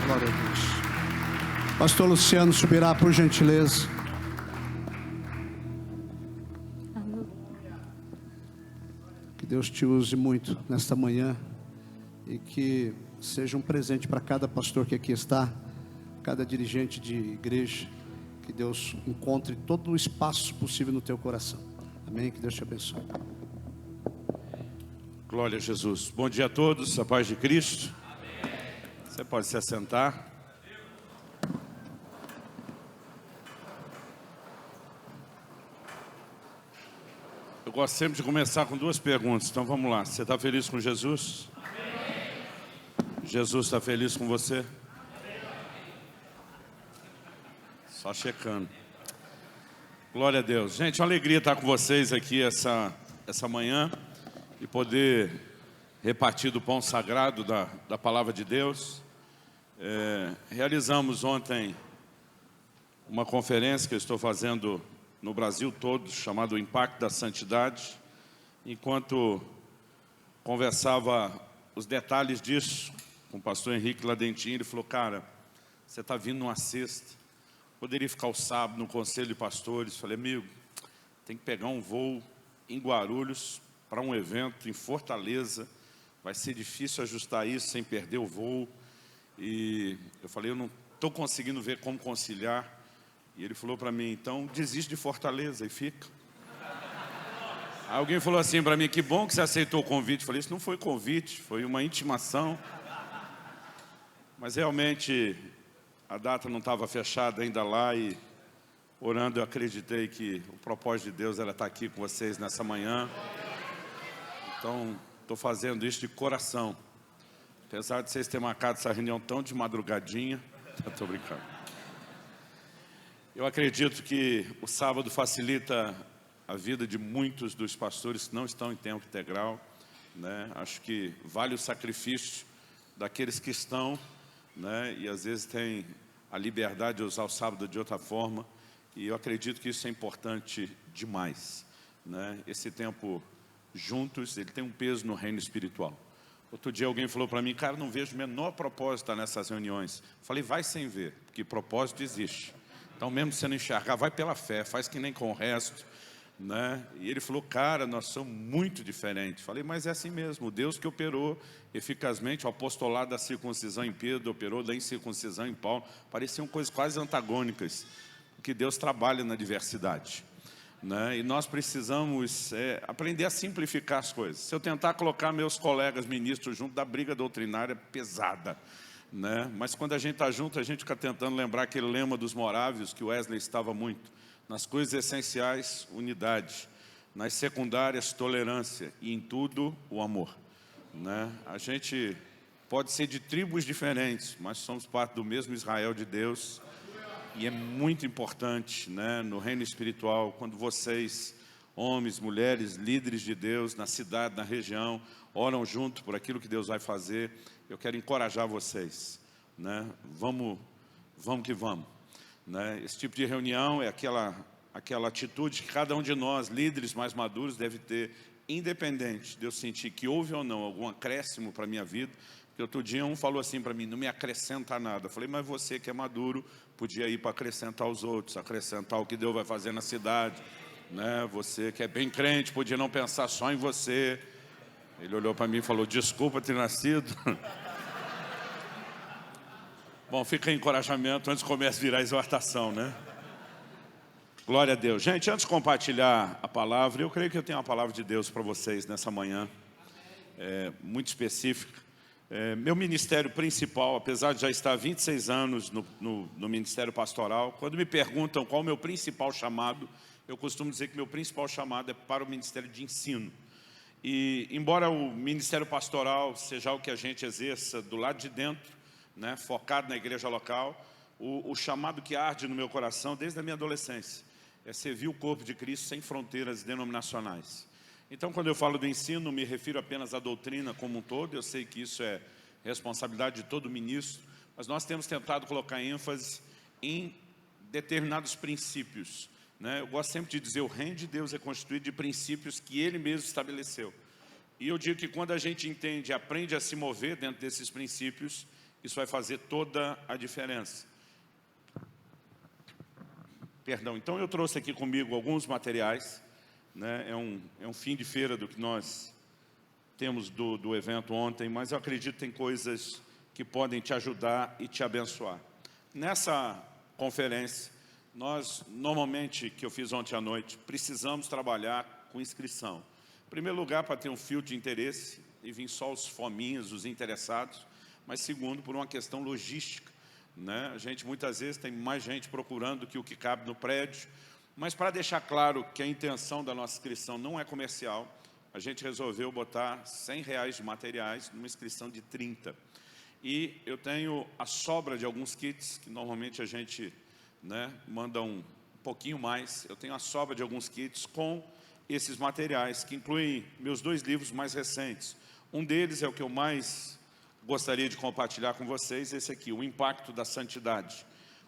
Glória a Deus. Pastor Luciano subirá, por gentileza. Que Deus te use muito nesta manhã e que seja um presente para cada pastor que aqui está, cada dirigente de igreja. Que Deus encontre todo o espaço possível no teu coração. Amém? Que Deus te abençoe. Glória a Jesus. Bom dia a todos, a paz de Cristo. Você pode se assentar. Eu gosto sempre de começar com duas perguntas, então vamos lá. Você está feliz com Jesus? Amém. Jesus está feliz com você? Amém. Só checando. Glória a Deus. Gente, uma alegria estar com vocês aqui essa manhã e poder repartir do pão sagrado da palavra de Deus. Realizamos ontem uma conferência que eu estou fazendo no Brasil todo, chamado O Impacto da Santidade. Enquanto conversava os detalhes disso com o pastor Henrique Ladentinho, ele falou: cara, você está vindo numa sexta, poderia ficar o sábado no conselho de pastores. Falei: amigo, tem que pegar um voo em Guarulhos para um evento em Fortaleza, vai ser difícil ajustar isso sem perder o voo. E eu falei: eu não estou conseguindo ver como conciliar. E ele falou para mim: então desiste de Fortaleza e fica. Aí alguém falou assim para mim: que bom que você aceitou o convite. Eu falei: isso não foi convite, foi uma intimação. Mas realmente a data não estava fechada ainda lá, e orando eu acreditei que o propósito de Deus era estar aqui com vocês nessa manhã. Então estou fazendo isso de coração, apesar de vocês terem marcado essa reunião tão de madrugadinha. Estou brincando. Eu acredito que o sábado facilita a vida de muitos dos pastores que não estão em tempo integral, né? Acho que vale o sacrifício daqueles que estão, né? E às vezes tem a liberdade de usar o sábado de outra forma. E eu acredito que isso é importante demais, né? Esse tempo juntos, ele tem um peso no reino espiritual. Outro dia alguém falou para mim: cara, não vejo o menor propósito nessas reuniões. Falei: vai sem ver, porque propósito existe. Então mesmo se você não enxergar, vai pela fé, faz que nem com o resto, né? E ele falou: cara, nós somos muito diferentes. Falei: mas é assim mesmo, o Deus que operou eficazmente o apostolado da circuncisão em Pedro, operou da incircuncisão em Paulo. Pareciam coisas quase antagônicas, porque Deus trabalha na diversidade, né? E nós precisamos aprender a simplificar as coisas. Se eu tentar colocar meus colegas ministros junto, da briga doutrinária pesada, né? Mas quando a gente está junto, a gente fica tentando lembrar aquele lema dos morávios que Wesley estava muito: nas coisas essenciais, unidade; nas secundárias, tolerância; e em tudo, o amor, né? A gente pode ser de tribos diferentes, mas somos parte do mesmo Israel de Deus. E é muito importante, né, no reino espiritual, quando vocês, homens, mulheres, líderes de Deus, na cidade, na região, oram junto por aquilo que Deus vai fazer. Eu quero encorajar vocês, né? Vamos que vamos, né? Esse tipo de reunião é aquela atitude que cada um de nós, líderes mais maduros, deve ter, independente de eu sentir que houve ou não algum acréscimo para a minha vida. Porque outro dia um falou assim para mim: não me acrescenta nada. Eu falei: mas você que é maduro, podia ir para acrescentar aos outros, acrescentar o que Deus vai fazer na cidade, né? Você que é bem crente, podia não pensar só em você. Ele olhou para mim e falou: desculpa ter nascido. Bom, fica em encorajamento antes que comece a virar exortação, né? Glória a Deus. Gente, antes de compartilhar a palavra, eu creio que eu tenho uma palavra de Deus para vocês nessa manhã, muito específica. Meu ministério principal, apesar de já estar há 26 anos no ministério pastoral, quando me perguntam qual é o meu principal chamado, eu costumo dizer que meu principal chamado é para o ministério de ensino. E embora o ministério pastoral seja o que a gente exerça do lado de dentro, né, focado na igreja local, o chamado que arde no meu coração desde a minha adolescência é servir o corpo de Cristo sem fronteiras denominacionais. Então, quando eu falo do ensino, não me refiro apenas à doutrina como um todo. Eu sei que isso é responsabilidade de todo ministro, mas nós temos tentado colocar ênfase em determinados princípios, né? Eu gosto sempre de dizer: o reino de Deus é constituído de princípios que Ele mesmo estabeleceu. E eu digo que quando a gente entende e aprende a se mover dentro desses princípios, Isso vai fazer toda a diferença. Perdão, então eu trouxe aqui comigo alguns materiais, né? É um fim de feira do que nós temos do evento ontem, mas eu acredito que tem coisas que podem te ajudar e te abençoar. Nessa conferência, nós, normalmente, que eu fiz ontem à noite, precisamos trabalhar com inscrição. Em primeiro lugar, para ter um filtro de interesse e vir só os fominhos, os interessados, mas segundo, por uma questão logística, né? A gente muitas vezes tem mais gente procurando do que o que cabe no prédio, mas para deixar claro que a intenção da nossa inscrição não é comercial, a gente resolveu botar R$100 de materiais numa inscrição de 30. E eu tenho a sobra de alguns kits, que normalmente a gente, né, manda um pouquinho mais. Eu tenho a sobra de alguns kits com esses materiais, que incluem meus 2 livros mais recentes. Um deles é o que eu mais gostaria de compartilhar com vocês, esse aqui, O Impacto da Santidade.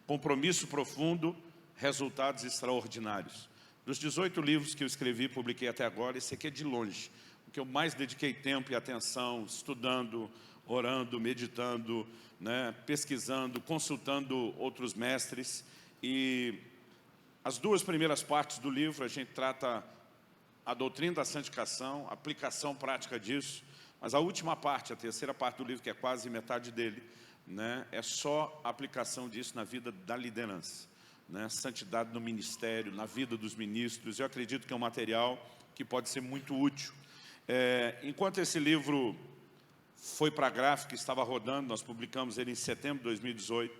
Compromisso profundo, resultados extraordinários. Dos 18 livros que eu escrevi e publiquei até agora, esse aqui é de longe o que eu mais dediquei tempo e atenção, estudando, orando, meditando, né, pesquisando, consultando outros mestres. E as 2 primeiras partes do livro, a gente trata a doutrina da santificação, a aplicação prática disso, mas a última parte, a terceira parte do livro, que é quase metade dele, né, é só a aplicação disso na vida da liderança, né, santidade no ministério, na vida dos ministros. Eu acredito que é um material que pode ser muito útil. Enquanto esse livro foi para a gráfica, estava rodando, nós publicamos ele em setembro de 2018,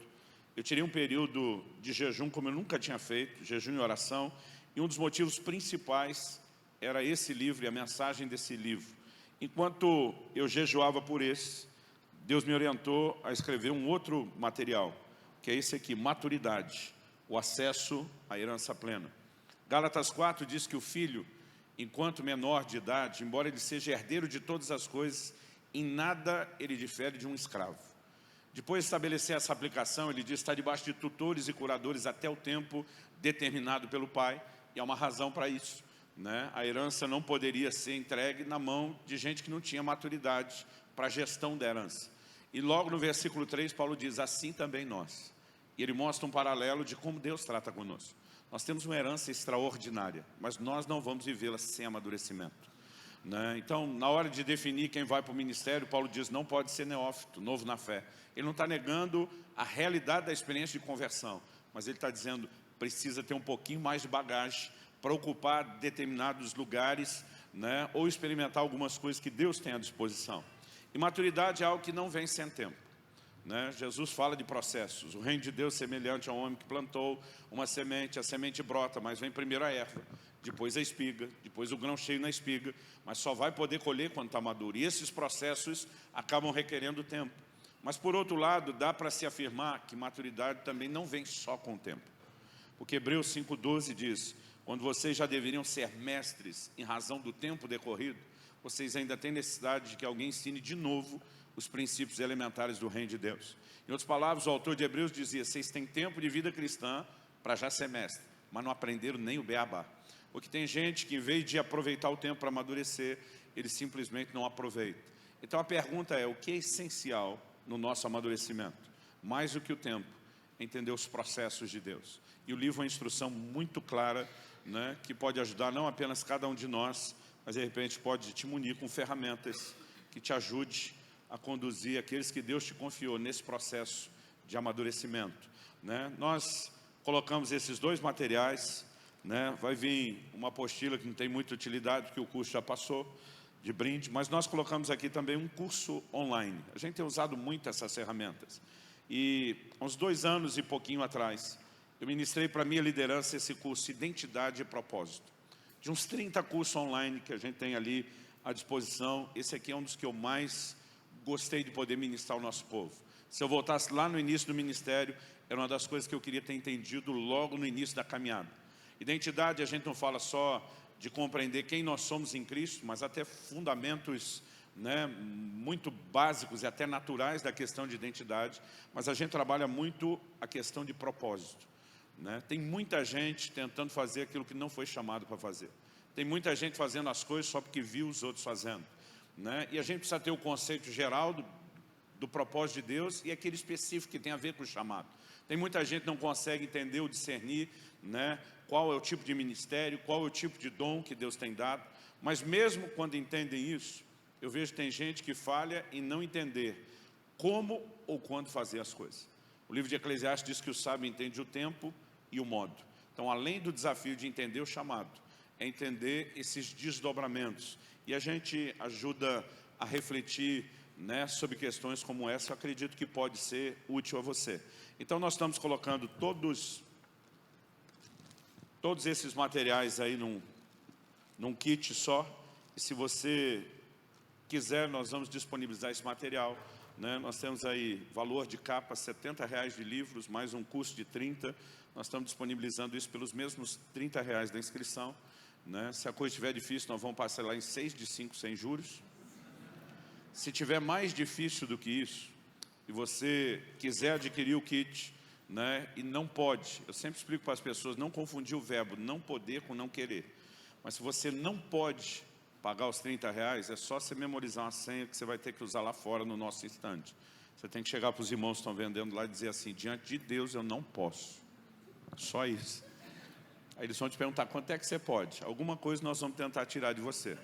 eu tirei um período de jejum como eu nunca tinha feito, jejum e oração, e um dos motivos principais era esse livro e a mensagem desse livro. Enquanto eu jejuava por esse, Deus me orientou a escrever um outro material, que é esse aqui, Maturidade, o acesso à herança plena. Gálatas 4 diz que o filho, enquanto menor de idade, embora ele seja herdeiro de todas as coisas, em nada ele difere de um escravo. Depois de estabelecer essa aplicação, ele diz: está debaixo de tutores e curadores até o tempo determinado pelo pai, e há uma razão para isso, né? A herança não poderia ser entregue na mão de gente que não tinha maturidade para a gestão da herança. E logo no versículo 3, Paulo diz: assim também nós. E ele mostra um paralelo de como Deus trata conosco. Nós temos uma herança extraordinária, mas nós não vamos vivê-la sem amadurecimento, né? Então, na hora de definir quem vai para o ministério, Paulo diz: não pode ser neófito, novo na fé. Ele não está negando a realidade da experiência de conversão, mas ele está dizendo: precisa ter um pouquinho mais de bagagem para ocupar determinados lugares, né? Ou experimentar algumas coisas que Deus tem à disposição. E maturidade é algo que não vem sem tempo, né? Jesus fala de processos. O reino de Deus é semelhante a um homem que plantou uma semente, a semente brota, mas vem primeiro a erva, depois a espiga, depois o grão cheio na espiga, mas só vai poder colher quando está maduro. E esses processos acabam requerendo tempo. Mas por outro lado, dá para se afirmar que maturidade também não vem só com o tempo. Porque Hebreus 5,12 diz: quando vocês já deveriam ser mestres em razão do tempo decorrido, vocês ainda têm necessidade de que alguém ensine de novo os princípios elementares do reino de Deus. Em outras palavras, o autor de Hebreus dizia: vocês têm tempo de vida cristã para já ser mestre, mas não aprenderam nem o beabá. Porque tem gente que, em vez de aproveitar o tempo para amadurecer, ele simplesmente não aproveita. Então a pergunta é: o que é essencial no nosso amadurecimento? Mais do que o tempo, entender os processos de Deus. E o livro é uma instrução muito clara, né, que pode ajudar não apenas cada um de nós, mas de repente pode te munir com ferramentas que te ajude a conduzir aqueles que Deus te confiou nesse processo de amadurecimento, né? Nós colocamos esses 2 materiais, né? Vai vir uma apostila que não tem muita utilidade, porque o curso já passou, de brinde, mas nós colocamos aqui também um curso online. A gente tem usado muito essas ferramentas. E há uns 2 anos e pouquinho atrás, eu ministrei para a minha liderança esse curso Identidade e Propósito. De uns 30 cursos online que a gente tem ali à disposição, esse aqui é um dos que eu mais gostei de poder ministrar ao nosso povo. Se eu voltasse lá no início do ministério, era uma das coisas que eu queria ter entendido logo no início da caminhada. Identidade, a gente não fala só de compreender quem nós somos em Cristo, mas até fundamentos, né, muito básicos e até naturais da questão de identidade, mas a gente trabalha muito a questão de propósito, né? Tem muita gente tentando fazer aquilo que não foi chamado para fazer. Tem muita gente fazendo as coisas só porque viu os outros fazendo, né? E a gente precisa ter o conceito geral do propósito de Deus e aquele específico que tem a ver com o chamado. Tem muita gente que não consegue entender ou discernir, né, qual é o tipo de ministério, qual é o tipo de dom que Deus tem dado, mas mesmo quando entendem isso, eu vejo que tem gente que falha em não entender como ou quando fazer as coisas. O livro de Eclesiastes diz que o sábio entende o tempo e o modo. Então, além do desafio de entender o chamado, é entender esses desdobramentos. E a gente ajuda a refletir, né, sobre questões como essa. Eu acredito que pode ser útil a você. Então, nós estamos colocando todos esses materiais aí num kit só. E se você quiser, nós vamos disponibilizar esse material, né? Nós temos aí valor de capa, R$70 de livros, mais um custo de 30. Nós estamos disponibilizando isso pelos mesmos R$30 da inscrição, né? Se a coisa estiver difícil, nós vamos parcelar em 6 de 5 sem juros. Se tiver mais difícil do que isso, e você quiser adquirir o kit, né, e não pode, eu sempre explico para as pessoas, não confundir o verbo não poder com não querer. Mas se você não pode pagar os R$30, é só você memorizar uma senha que você vai ter que usar lá fora no nosso stand. Você tem que chegar para os irmãos que estão vendendo lá e dizer assim: diante de Deus eu não posso. Só isso. Aí eles vão te perguntar: quanto é que você pode? Alguma coisa nós vamos tentar tirar de você.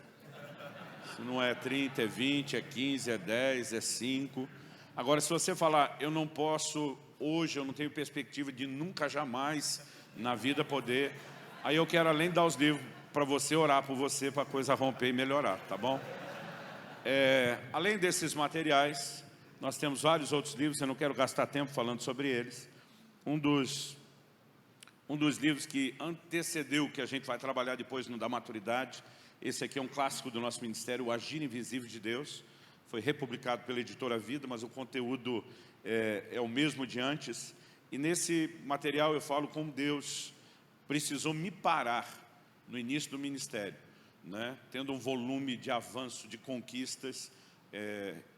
Se não é 30, é 20, é 15, é 10, é 5. Agora, se você falar: eu não posso hoje, eu não tenho perspectiva de nunca jamais na vida poder, aí eu quero, além de dar os livros, para você orar por você, para a coisa romper e melhorar, tá bom? Além desses materiais, nós temos vários outros livros, eu não quero gastar tempo falando sobre eles. Um dos livros que antecedeu o que a gente vai trabalhar depois no da maturidade, esse aqui é um clássico do nosso ministério, O Agir Invisível de Deus. Foi republicado pela editora Vida, mas o conteúdo é o mesmo de antes. E nesse material eu falo como Deus precisou me parar no início do ministério, né? Tendo um volume de avanço, de conquistas,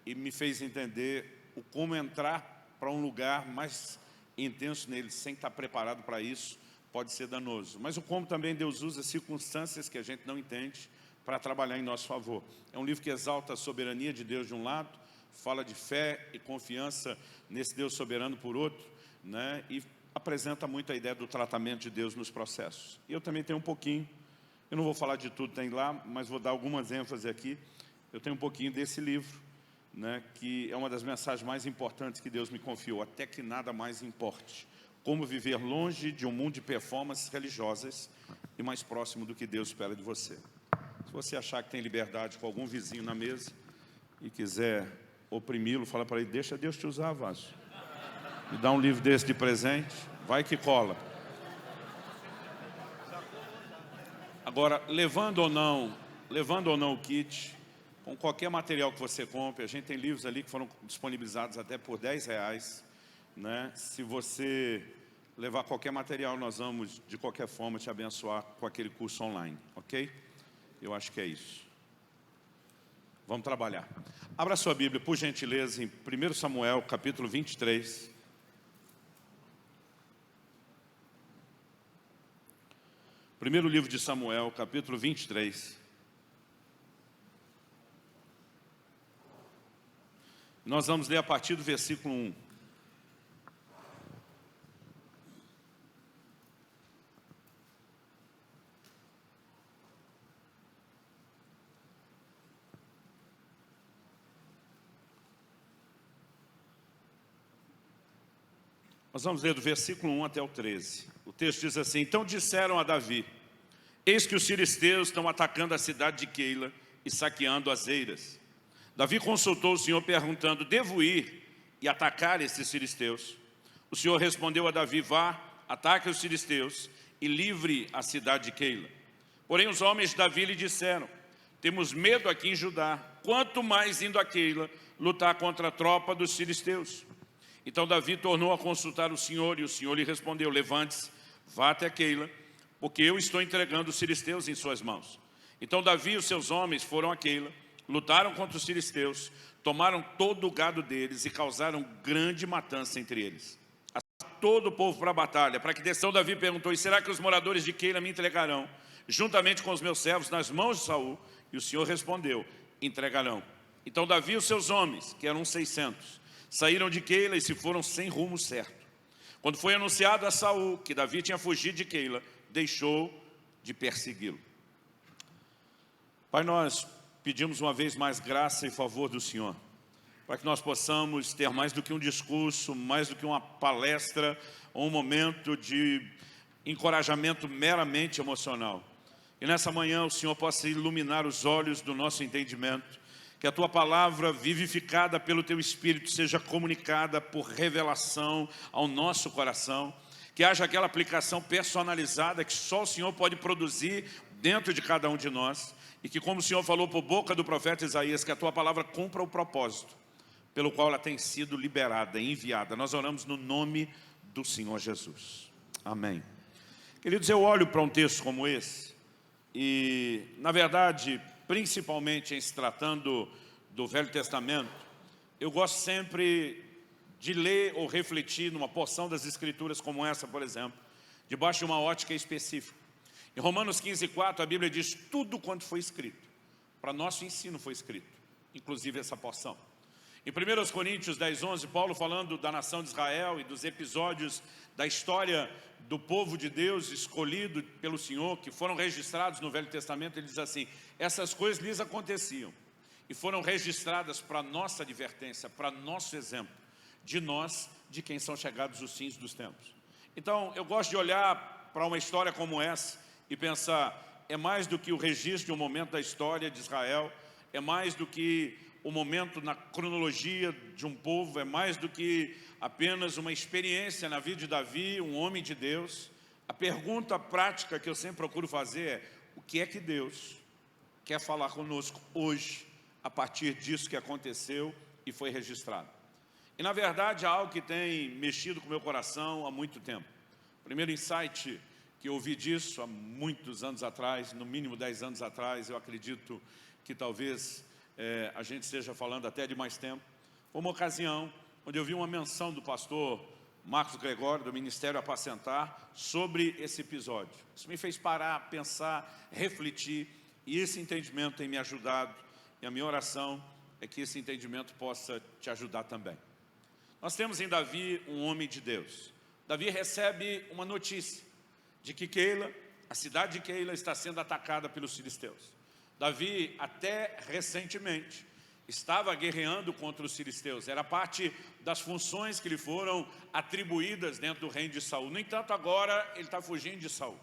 e me fez entender o como entrar para um lugar mais intenso nele, sem estar preparado para isso, pode ser danoso. Mas o como também Deus usa circunstâncias que a gente não entende para trabalhar em nosso favor. É um livro que exalta a soberania de Deus de um lado, fala de fé e confiança nesse Deus soberano por outro, né? E apresenta muito a ideia do tratamento de Deus nos processos. E eu também tenho um pouquinho, eu não vou falar de tudo, tem lá, mas vou dar algumas ênfases aqui. Eu tenho um pouquinho desse livro, né, que é uma das mensagens mais importantes que Deus me confiou: até que nada mais importe. Como viver longe de um mundo de performances religiosas e mais próximo do que Deus espera de você. Se você achar que tem liberdade com algum vizinho na mesa e quiser oprimi-lo, fala para ele: deixa Deus te usar, vaso. Me dá um livro desse de presente, vai que cola. Agora, levando ou não o kit, com qualquer material que você compre, a gente tem livros ali que foram disponibilizados até por R$10, né? Se você levar qualquer material, nós vamos, de qualquer forma, te abençoar com aquele curso online, ok? Eu acho que é isso. Vamos trabalhar. Abra sua Bíblia, por gentileza, em 1 Samuel, capítulo 23. Primeiro livro de Samuel, capítulo 23. Nós vamos ler a partir do versículo 1. Nós vamos ler do versículo 1 até o 13. O texto diz assim: então disseram a Davi: eis que os filisteus estão atacando a cidade de Keila e saqueando as eiras. Davi consultou o Senhor perguntando: devo ir e atacar esses filisteus? O Senhor respondeu a Davi: vá, ataque os filisteus e livre a cidade de Keila. Porém os homens de Davi lhe disseram: temos medo aqui em Judá, quanto mais indo a Keila lutar contra a tropa dos filisteus. Então Davi tornou a consultar o Senhor, e o Senhor lhe respondeu: levante-se, vá até Keila, porque eu estou entregando os filisteus em suas mãos. Então Davi e os seus homens foram a Keila, lutaram contra os filisteus, tomaram todo o gado deles e causaram grande matança entre eles. Todo o povo para a batalha. Para que desceu, Davi perguntou: e será que os moradores de Keila me entregarão, juntamente com os meus servos, nas mãos de Saul? E o Senhor respondeu: entregarão. Então Davi e os seus homens, que eram 600, Saíram de Keila e se foram sem rumo certo. Quando foi anunciado a Saul que Davi tinha fugido de Keila, deixou de persegui-lo. Pai, nós pedimos uma vez mais graça e favor do Senhor, para que nós possamos ter mais do que um discurso, mais do que uma palestra, ou um momento de encorajamento meramente emocional. E nessa manhã o Senhor possa iluminar os olhos do nosso entendimento, que a Tua palavra vivificada pelo Teu Espírito seja comunicada por revelação ao nosso coração, que haja aquela aplicação personalizada que só o Senhor pode produzir dentro de cada um de nós, e que, como o Senhor falou por boca do profeta Isaías, que a Tua palavra cumpra o propósito pelo qual ela tem sido liberada, enviada. Nós oramos no nome do Senhor Jesus. Amém. Queridos, eu olho para um texto como esse e, na verdade, principalmente em se tratando do Velho Testamento, eu gosto sempre de ler ou refletir numa porção das Escrituras como essa, por exemplo, debaixo de uma ótica específica. Em Romanos 15:4, a Bíblia diz: tudo quanto foi escrito, para nosso ensino foi escrito, inclusive essa porção. Em 1 Coríntios 10:11, Paulo falando da nação de Israel e dos episódios da história do povo de Deus escolhido pelo Senhor, que foram registrados no Velho Testamento, ele diz assim: essas coisas lhes aconteciam e foram registradas para nossa advertência, para nosso exemplo, de nós, de quem são chegados os fins dos tempos. Então, eu gosto de olhar para uma história como essa e pensar, é mais do que o registro de um momento da história de Israel, é mais do que o momento na cronologia de um povo, é mais do que apenas uma experiência na vida de Davi, um homem de Deus. A pergunta prática que eu sempre procuro fazer é: o que é que Deus quer falar conosco hoje, a partir disso que aconteceu e foi registrado? E na verdade é algo que tem mexido com o meu coração há muito tempo. O primeiro insight que eu ouvi disso há muitos anos atrás, no mínimo 10 anos atrás, eu acredito que talvez a gente esteja falando até de mais tempo. Foi uma ocasião onde eu vi uma menção do pastor Marcos Gregório, do Ministério Apacentar, sobre esse episódio. Isso me fez parar, pensar, refletir, e esse entendimento tem me ajudado, e a minha oração é que esse entendimento possa te ajudar também. Nós temos em Davi um homem de Deus. Davi recebe uma notícia de que Keila, a cidade de Keila, está sendo atacada pelos filisteus. Davi, até recentemente, estava guerreando contra os filisteus. Era parte das funções que lhe foram atribuídas dentro do reino de Saul. No entanto, agora ele está fugindo de Saul.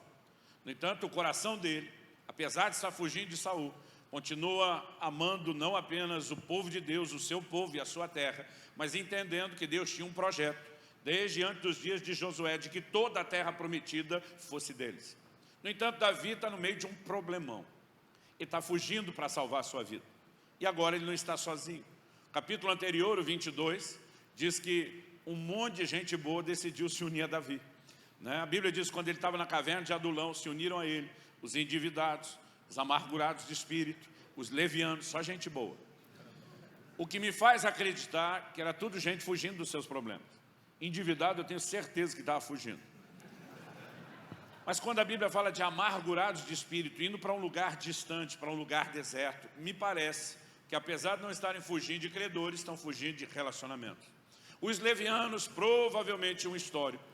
No entanto, o coração dele, apesar de estar fugindo de Saul, continua amando não apenas o povo de Deus, o seu povo e a sua terra, mas entendendo que Deus tinha um projeto, desde antes dos dias de Josué, de que toda a terra prometida fosse deles. No entanto, Davi está no meio de um problemão. Ele está fugindo para salvar a sua vida. E agora ele não está sozinho. O capítulo anterior, o 22, diz que um monte de gente boa decidiu se unir a Davi. A Bíblia diz que quando ele estava na caverna de Adulão, se uniram a ele os endividados, os amargurados de espírito, os levianos, só gente boa. O que me faz acreditar que era tudo gente fugindo dos seus problemas. Endividado, eu tenho certeza que estava fugindo. Mas quando a Bíblia fala de amargurados de espírito, indo para um lugar distante, para um lugar deserto, me parece que apesar de não estarem fugindo de credores, estão fugindo de relacionamentos. Os levianos provavelmente um histórico,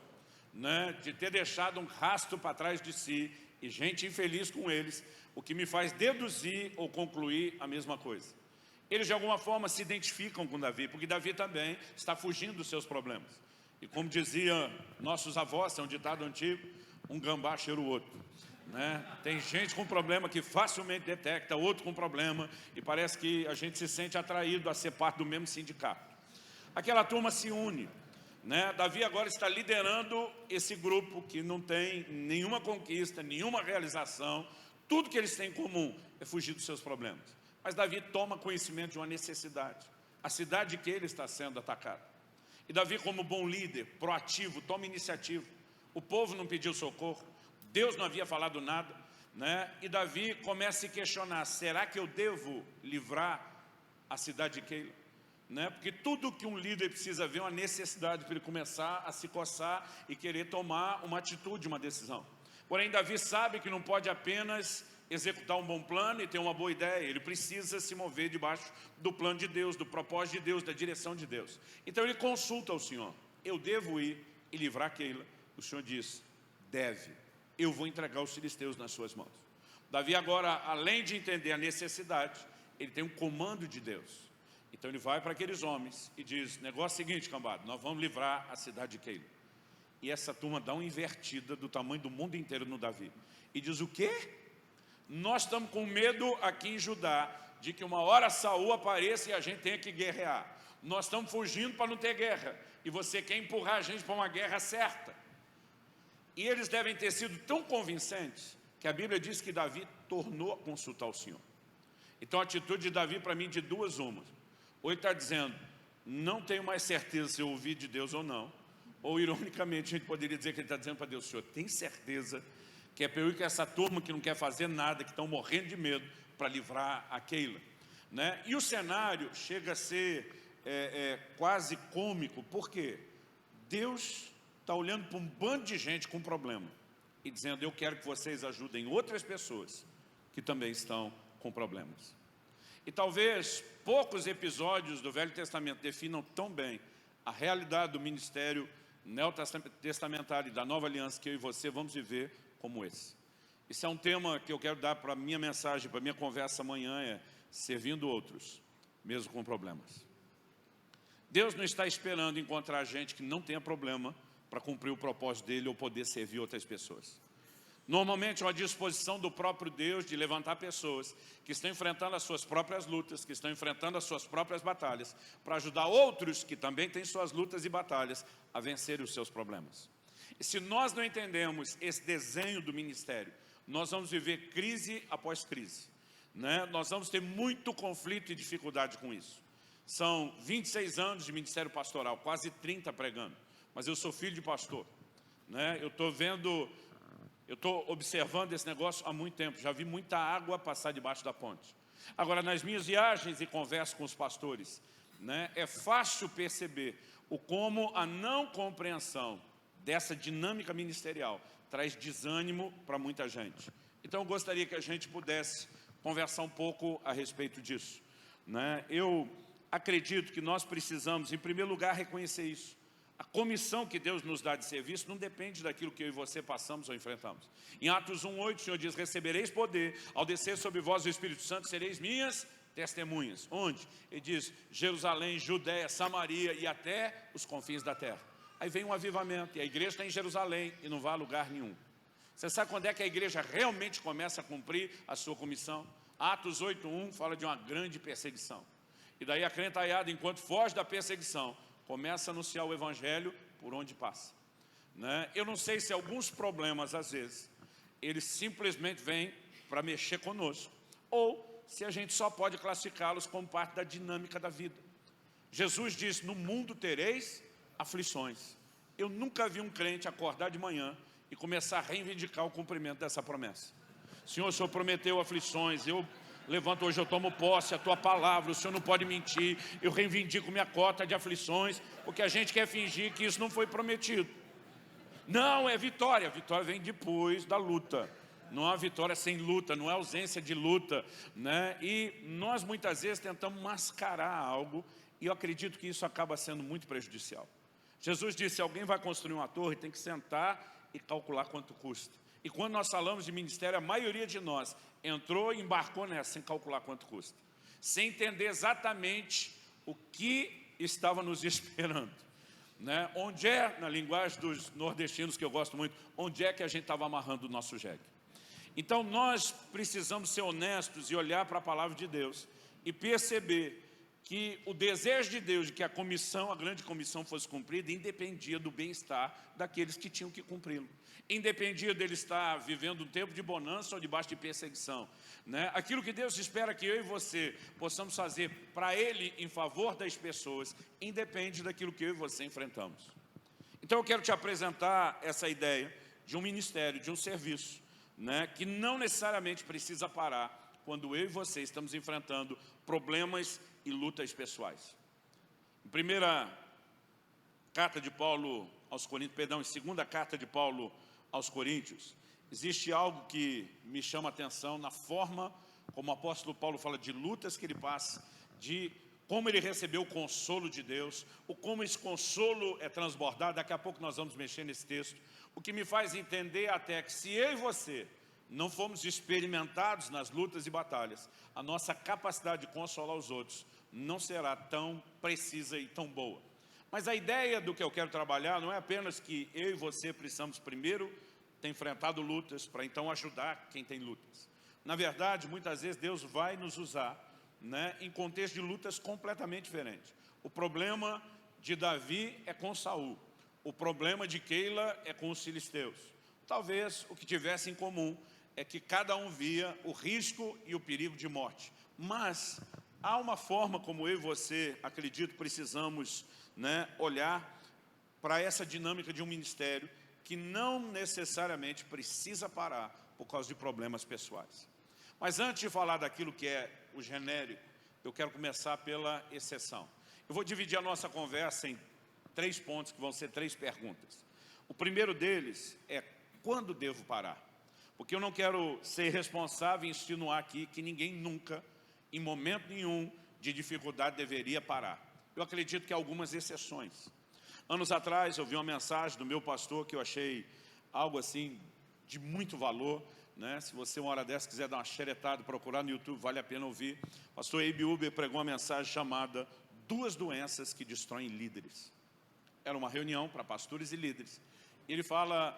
de ter deixado um rastro para trás de si e gente infeliz com eles, o que me faz deduzir ou concluir a mesma coisa. Eles de alguma forma se identificam com Davi, porque Davi também está fugindo dos seus problemas. E como dizia nossos avós, é um ditado antigo, um gambá cheira o outro. Tem gente com problema que facilmente detecta, outro com problema, e parece que a gente se sente atraído a ser parte do mesmo sindicato. Aquela turma se une. Davi agora está liderando esse grupo que não tem nenhuma conquista, nenhuma realização. Tudo que eles têm em comum é fugir dos seus problemas. Mas Davi toma conhecimento de uma necessidade. A cidade de Keila está sendo atacada. E Davi, como bom líder, proativo, toma iniciativa. O povo não pediu socorro, Deus não havia falado nada, E Davi começa a se questionar: será que eu devo livrar a cidade de Keila? Porque tudo que um líder precisa ver é uma necessidade para ele começar a se coçar e querer tomar uma atitude, uma decisão. Porém, Davi sabe que não pode apenas executar um bom plano e ter uma boa ideia. Ele precisa se mover debaixo do plano de Deus, do propósito de Deus, da direção de Deus. Então ele consulta o Senhor. Eu devo ir e livrar Keila? O Senhor diz, deve. Eu vou entregar os filisteus nas suas mãos. Davi agora, além de entender a necessidade, ele tem um comando de Deus. Então ele vai para aqueles homens e diz, negócio seguinte, cambada, nós vamos livrar a cidade de Keila. E essa turma dá uma invertida do tamanho do mundo inteiro no Davi. E diz, o quê? Nós estamos com medo aqui em Judá de que uma hora Saul apareça e a gente tenha que guerrear. Nós estamos fugindo para não ter guerra. E você quer empurrar a gente para uma guerra certa. E eles devem ter sido tão convincentes que a Bíblia diz que Davi tornou a consultar o Senhor. Então a atitude de Davi para mim de duas umas. Ou ele está dizendo, não tenho mais certeza se eu ouvi de Deus ou não. Ou ironicamente a gente poderia dizer que ele está dizendo para Deus, Senhor, tem certeza que é para eu ir com essa turma que não quer fazer nada, que estão morrendo de medo para livrar a Keila, né? E o cenário chega a ser quase cômico, porque Deus está olhando para um bando de gente com problema e dizendo, eu quero que vocês ajudem outras pessoas que também estão com problemas. E talvez poucos episódios do Velho Testamento definam tão bem a realidade do ministério neotestamentário e da nova aliança que eu e você vamos viver como esse. Esse é um tema que eu quero dar para a minha mensagem, para a minha conversa amanhã, servindo outros, mesmo com problemas. Deus não está esperando encontrar gente que não tenha problema para cumprir o propósito dele ou poder servir outras pessoas. Normalmente é uma disposição do próprio Deus de levantar pessoas que estão enfrentando as suas próprias lutas, que estão enfrentando as suas próprias batalhas, para ajudar outros que também têm suas lutas e batalhas a vencerem os seus problemas. E se nós não entendemos esse desenho do ministério, nós vamos viver crise após crise, né? Nós vamos ter muito conflito e dificuldade com isso. São 26 anos de ministério pastoral, quase 30 pregando, mas eu sou filho de pastor, né? Eu estou observando esse negócio há muito tempo, já vi muita água passar debaixo da ponte. Agora, nas minhas viagens e converso com os pastores, né, é fácil perceber o como a não compreensão dessa dinâmica ministerial traz desânimo para muita gente. Então eu gostaria que a gente pudesse conversar um pouco a respeito disso, né? Eu acredito que nós precisamos, em primeiro lugar, reconhecer isso. A comissão que Deus nos dá de serviço não depende daquilo que eu e você passamos ou enfrentamos. Em Atos 1:8, o Senhor diz, recebereis poder, ao descer sobre vós o Espírito Santo, sereis minhas testemunhas. Onde? Ele diz, Jerusalém, Judéia, Samaria e até os confins da terra. Aí vem um avivamento, e a igreja está em Jerusalém e não vai a lugar nenhum. Você sabe quando é que a igreja realmente começa a cumprir a sua comissão? Atos 8:1 fala de uma grande perseguição. E daí a crentaiada, enquanto foge da perseguição, começa a anunciar o evangelho por onde passa, né? Eu não sei se alguns problemas, às vezes, eles simplesmente vêm para mexer conosco, ou se a gente só pode classificá-los como parte da dinâmica da vida. Jesus disse, no mundo tereis aflições. Eu nunca vi um crente acordar de manhã e começar a reivindicar o cumprimento dessa promessa. Senhor, o Senhor prometeu aflições, eu levanto hoje, eu tomo posse, a tua palavra, o Senhor não pode mentir, eu reivindico minha cota de aflições, porque a gente quer fingir que isso não foi prometido. Não, é vitória, a vitória vem depois da luta. Não há vitória sem luta, não é ausência de luta, né? E nós muitas vezes tentamos mascarar algo, e eu acredito que isso acaba sendo muito prejudicial. Jesus disse, se alguém vai construir uma torre, tem que sentar e calcular quanto custa. E quando nós falamos de ministério, a maioria de nós entrou e embarcou nessa, sem calcular quanto custa. Sem entender exatamente o que estava nos esperando, né? Onde é, na linguagem dos nordestinos, que eu gosto muito, onde é que a gente estava amarrando o nosso jegue. Então nós precisamos ser honestos e olhar para a palavra de Deus e perceber que o desejo de Deus de que a grande comissão fosse cumprida, independia do bem-estar daqueles que tinham que cumpri-lo. Independia dele estar vivendo um tempo de bonança ou debaixo de perseguição, né? Aquilo que Deus espera que eu e você possamos fazer para Ele em favor das pessoas, independe daquilo que eu e você enfrentamos. Então eu quero te apresentar essa ideia de um ministério, de um serviço, né, que não necessariamente precisa parar quando eu e você estamos enfrentando problemas e lutas pessoais. Em segunda carta de Paulo aos Coríntios, existe algo que me chama a atenção na forma como o apóstolo Paulo fala de lutas que ele passa, de como ele recebeu o consolo de Deus, ou como esse consolo é transbordado. Daqui a pouco nós vamos mexer nesse texto. O que me faz entender até que se eu e você não fomos experimentados nas lutas e batalhas, a nossa capacidade de consolar os outros não será tão precisa e tão boa. Mas a ideia do que eu quero trabalhar não é apenas que eu e você precisamos primeiro ter enfrentado lutas para então ajudar quem tem lutas. Na verdade, muitas vezes Deus vai nos usar, né, em contexto de lutas completamente diferentes. O problema de Davi é com Saul. O problema de Keila é com os filisteus. Talvez o que tivesse em comum é que cada um via o risco e o perigo de morte. Mas há uma forma como eu e você, acredito, precisamos, né, olhar para essa dinâmica de um ministério que não necessariamente precisa parar por causa de problemas pessoais. Mas antes de falar daquilo que é o genérico, eu quero começar pela exceção. Eu vou dividir a nossa conversa em 3 pontos, que vão ser 3 perguntas. O primeiro deles é: quando devo parar? Porque eu não quero ser responsável e insinuar aqui que ninguém nunca, em momento nenhum de dificuldade, deveria parar. Eu acredito que há algumas exceções. Anos atrás eu vi uma mensagem do meu pastor que eu achei algo assim de muito valor, né? Se você uma hora dessa quiser dar uma xeretada, procurar no YouTube, vale a pena ouvir. O pastor Abe Uber pregou uma mensagem chamada 2 doenças que destroem líderes. Era uma reunião para pastores e líderes. Ele fala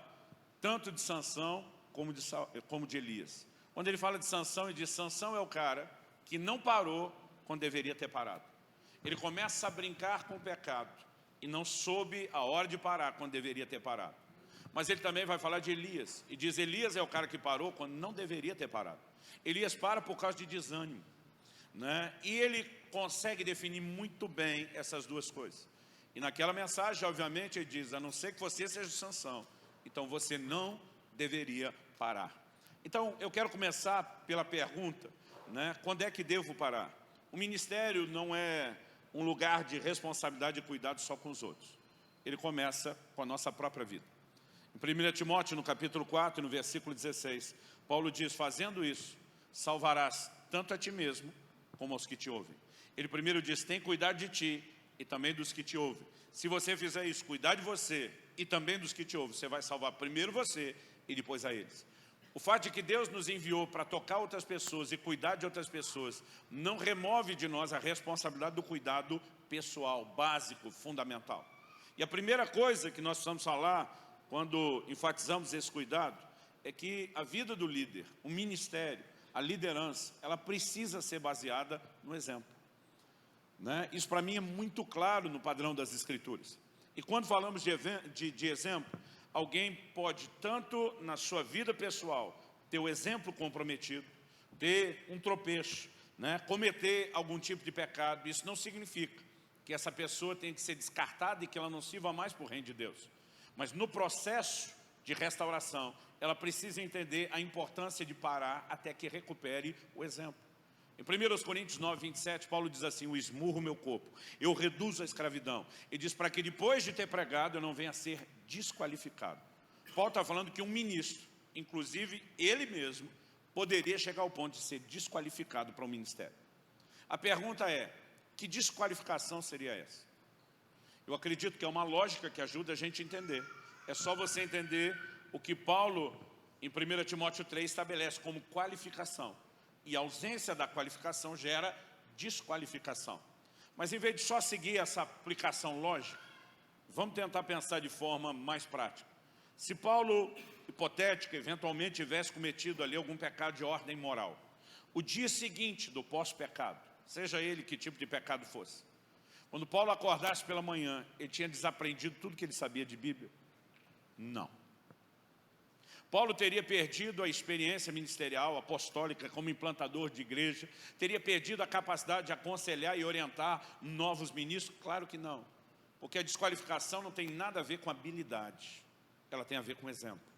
tanto de Sansão como de Elias. Quando ele fala de Sansão, ele diz: Sansão é o cara que não parou quando deveria ter parado. Ele começa a brincar com o pecado e não soube a hora de parar quando deveria ter parado. Mas ele também vai falar de Elias, e diz: Elias é o cara que parou quando não deveria ter parado. Elias para por causa de desânimo, né? E ele consegue definir muito bem essas 2 coisas. E naquela mensagem, obviamente, ele diz: a não ser que você seja Sansão, então você não deveria parar. Então, eu quero começar pela pergunta, né? Quando é que devo parar? O ministério não é um lugar de responsabilidade e cuidado só com os outros. Ele começa com a nossa própria vida. Em 1 Timóteo, no capítulo 4, no versículo 16, Paulo diz: fazendo isso, salvarás tanto a ti mesmo como aos que te ouvem. Ele primeiro diz: tem cuidado de ti e também dos que te ouvem. Se você fizer isso, cuidar de você e também dos que te ouvem, você vai salvar primeiro você e depois a eles. O fato de que Deus nos enviou para tocar outras pessoas e cuidar de outras pessoas não remove de nós a responsabilidade do cuidado pessoal, básico, fundamental. E a primeira coisa que nós precisamos falar quando enfatizamos esse cuidado é que a vida do líder, o ministério, a liderança, ela precisa ser baseada no exemplo, né? Isso para mim é muito claro no padrão das Escrituras. E quando falamos de exemplo, alguém pode, tanto na sua vida pessoal, ter o exemplo comprometido, ter um tropeço, né? Cometer algum tipo de pecado. Isso não significa que essa pessoa tem que ser descartada e que ela não sirva mais para o reino de Deus. Mas no processo de restauração, ela precisa entender a importância de parar até que recupere o exemplo. Em 1 Coríntios 9, 27, Paulo diz assim: eu esmurro meu corpo, eu reduzo a escravidão. Ele diz para que depois de ter pregado eu não venha a ser desqualificado. Paulo está falando que um ministro, inclusive ele mesmo, poderia chegar ao ponto de ser desqualificado para o ministério. A pergunta é: que desqualificação seria essa? Eu acredito que é uma lógica que ajuda a gente a entender. É só você entender o que Paulo, em 1 Timóteo 3, estabelece como qualificação. E a ausência da qualificação gera desqualificação. Mas em vez de só seguir essa aplicação lógica, vamos tentar pensar de forma mais prática. Se Paulo, hipotético, eventualmente tivesse cometido ali algum pecado de ordem moral, o dia seguinte do pós-pecado, seja ele que tipo de pecado fosse, quando Paulo acordasse pela manhã, ele tinha desaprendido tudo que ele sabia de Bíblia? Não. Paulo teria perdido a experiência ministerial, apostólica, como implantador de igreja, teria perdido a capacidade de aconselhar e orientar novos ministros? Claro que não, porque a desqualificação não tem nada a ver com habilidade, ela tem a ver com exemplo.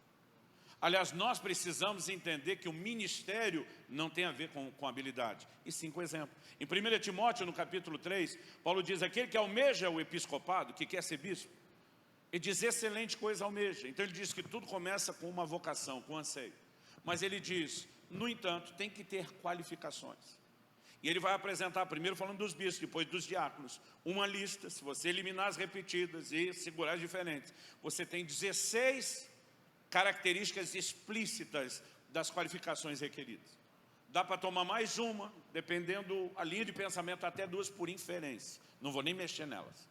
Aliás, nós precisamos entender que o ministério não tem a ver com habilidade, e sim com exemplo. Em 1 Timóteo, no capítulo 3, Paulo diz: aquele que almeja o episcopado, que quer ser bispo, Ele diz, excelente coisa almeja. Então ele diz que tudo começa com uma vocação, com um anseio. Mas ele diz, no entanto, tem que ter qualificações. E ele vai apresentar, primeiro falando dos bispos, depois dos diáconos, uma lista. Se você eliminar as repetidas e segurar as diferentes, você tem 16 características explícitas das qualificações requeridas. Dá para tomar mais uma, dependendo a linha de pensamento, até duas por inferência. Não vou nem mexer nelas.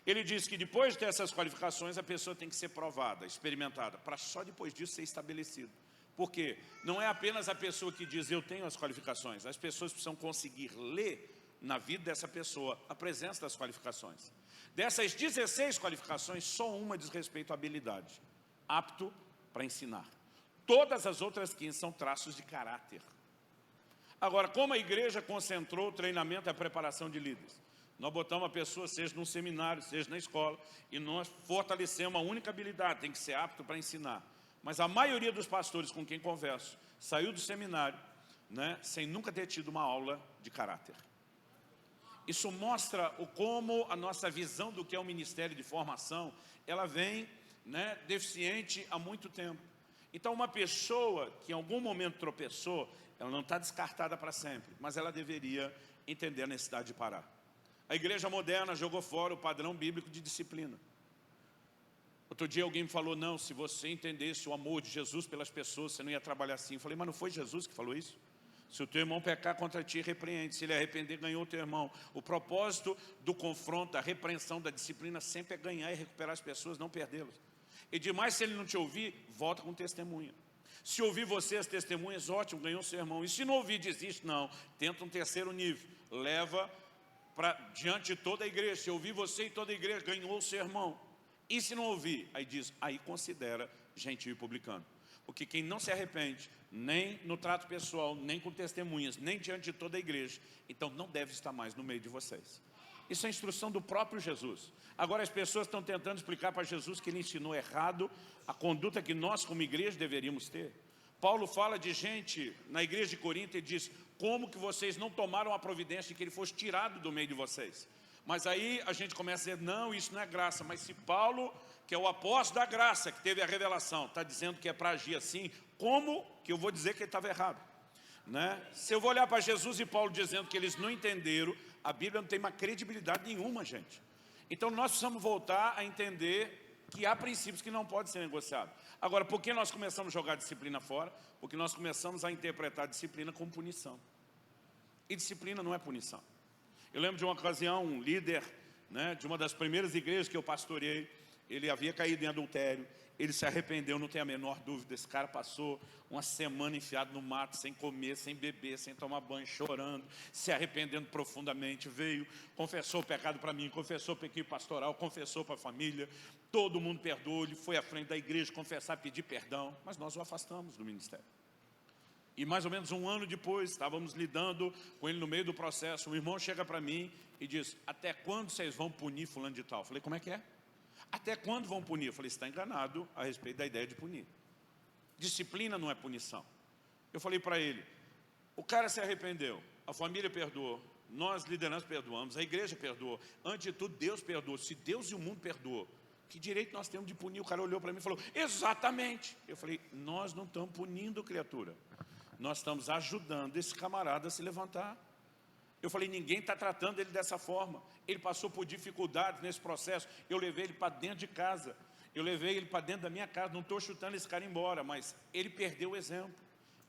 Ele diz que depois de ter essas qualificações, a pessoa tem que ser provada, experimentada, para só depois disso ser estabelecido. Por quê? Não é apenas a pessoa que diz, eu tenho as qualificações. As pessoas precisam conseguir ler na vida dessa pessoa a presença das qualificações. Dessas 16 qualificações, só uma diz respeito à habilidade. Apto para ensinar. Todas as outras 15 são traços de caráter. Agora, como a igreja concentrou o treinamento e a preparação de líderes? Nós botamos a pessoa, seja num seminário, seja na escola, e nós fortalecemos uma única habilidade, tem que ser apto para ensinar. Mas a maioria dos pastores com quem converso, saiu do seminário, né, sem nunca ter tido uma aula de caráter. Isso mostra como a nossa visão do que é o ministério de formação, ela vem, né, deficiente há muito tempo. Então uma pessoa que em algum momento tropeçou, ela não está descartada para sempre, mas ela deveria entender a necessidade de parar. A igreja moderna jogou fora o padrão bíblico de disciplina. Outro dia alguém me falou, não, se você entendesse o amor de Jesus pelas pessoas, você não ia trabalhar assim. Eu falei, mas não foi Jesus que falou isso? Se o teu irmão pecar contra ti, repreende. Se ele arrepender, ganhou o teu irmão. O propósito do confronto, da repreensão, da disciplina sempre é ganhar e recuperar as pessoas, não perdê-las. E demais, se ele não te ouvir, volta com testemunha. Se ouvir você as testemunhas, ótimo, ganhou o seu irmão. E se não ouvir, desiste, não. Tenta um terceiro nível. Leva para diante de toda a igreja. Se ouvir você e toda a igreja, ganhou o seu irmão. E se não ouvir, aí diz, aí considera gentil e publicano. Porque quem não se arrepende, nem no trato pessoal, nem com testemunhas, nem diante de toda a igreja, então não deve estar mais no meio de vocês. Isso é a instrução do próprio Jesus. Agora as pessoas estão tentando explicar para Jesus que ele ensinou errado a conduta que nós como igreja deveríamos ter. Paulo fala de gente na igreja de Corinto e diz, como que vocês não tomaram a providência de que ele fosse tirado do meio de vocês? Mas aí a gente começa a dizer, não, isso não é graça. Mas se Paulo, que é o apóstolo da graça, que teve a revelação, está dizendo que é para agir assim, como que eu vou dizer que ele estava errado? Né? Se eu vou olhar para Jesus e Paulo dizendo que eles não entenderam, a Bíblia não tem uma credibilidade nenhuma, gente. Então nós precisamos voltar a entender que há princípios que não podem ser negociados. Agora, por que nós começamos a jogar a disciplina fora? Porque nós começamos a interpretar a disciplina como punição. E disciplina não é punição. Eu lembro de uma ocasião, um líder, né, de uma das primeiras igrejas que eu pastoreei, ele havia caído em adultério, ele se arrependeu, não tenho a menor dúvida. Esse cara passou uma semana enfiado no mato, sem comer, sem beber, sem tomar banho, chorando, se arrependendo profundamente. Veio, confessou o pecado para mim, confessou para a equipe pastoral, confessou para a família, todo mundo perdoou, ele foi à frente da igreja confessar, pedir perdão, mas nós o afastamos do ministério. E mais ou menos um ano depois, estávamos lidando com ele no meio do processo, um irmão chega para mim e diz, até quando vocês vão punir fulano de tal? Eu falei, como é que é? Até quando vão punir? Eu falei, você está enganado a respeito da ideia de punir. Disciplina não é punição. Eu falei para ele, o cara se arrependeu, a família perdoou, nós liderança perdoamos, a igreja perdoou, antes de tudo Deus perdoou. Se Deus e o mundo perdoou, que direito nós temos de punir? O cara olhou para mim e falou, exatamente. Eu falei, nós não estamos punindo, criatura. Nós estamos ajudando esse camarada a se levantar. Eu falei, ninguém está tratando ele dessa forma. Ele passou por dificuldades nesse processo. Eu levei ele para dentro de casa. Eu levei ele para dentro da minha casa. Não estou chutando esse cara embora, mas ele perdeu o exemplo.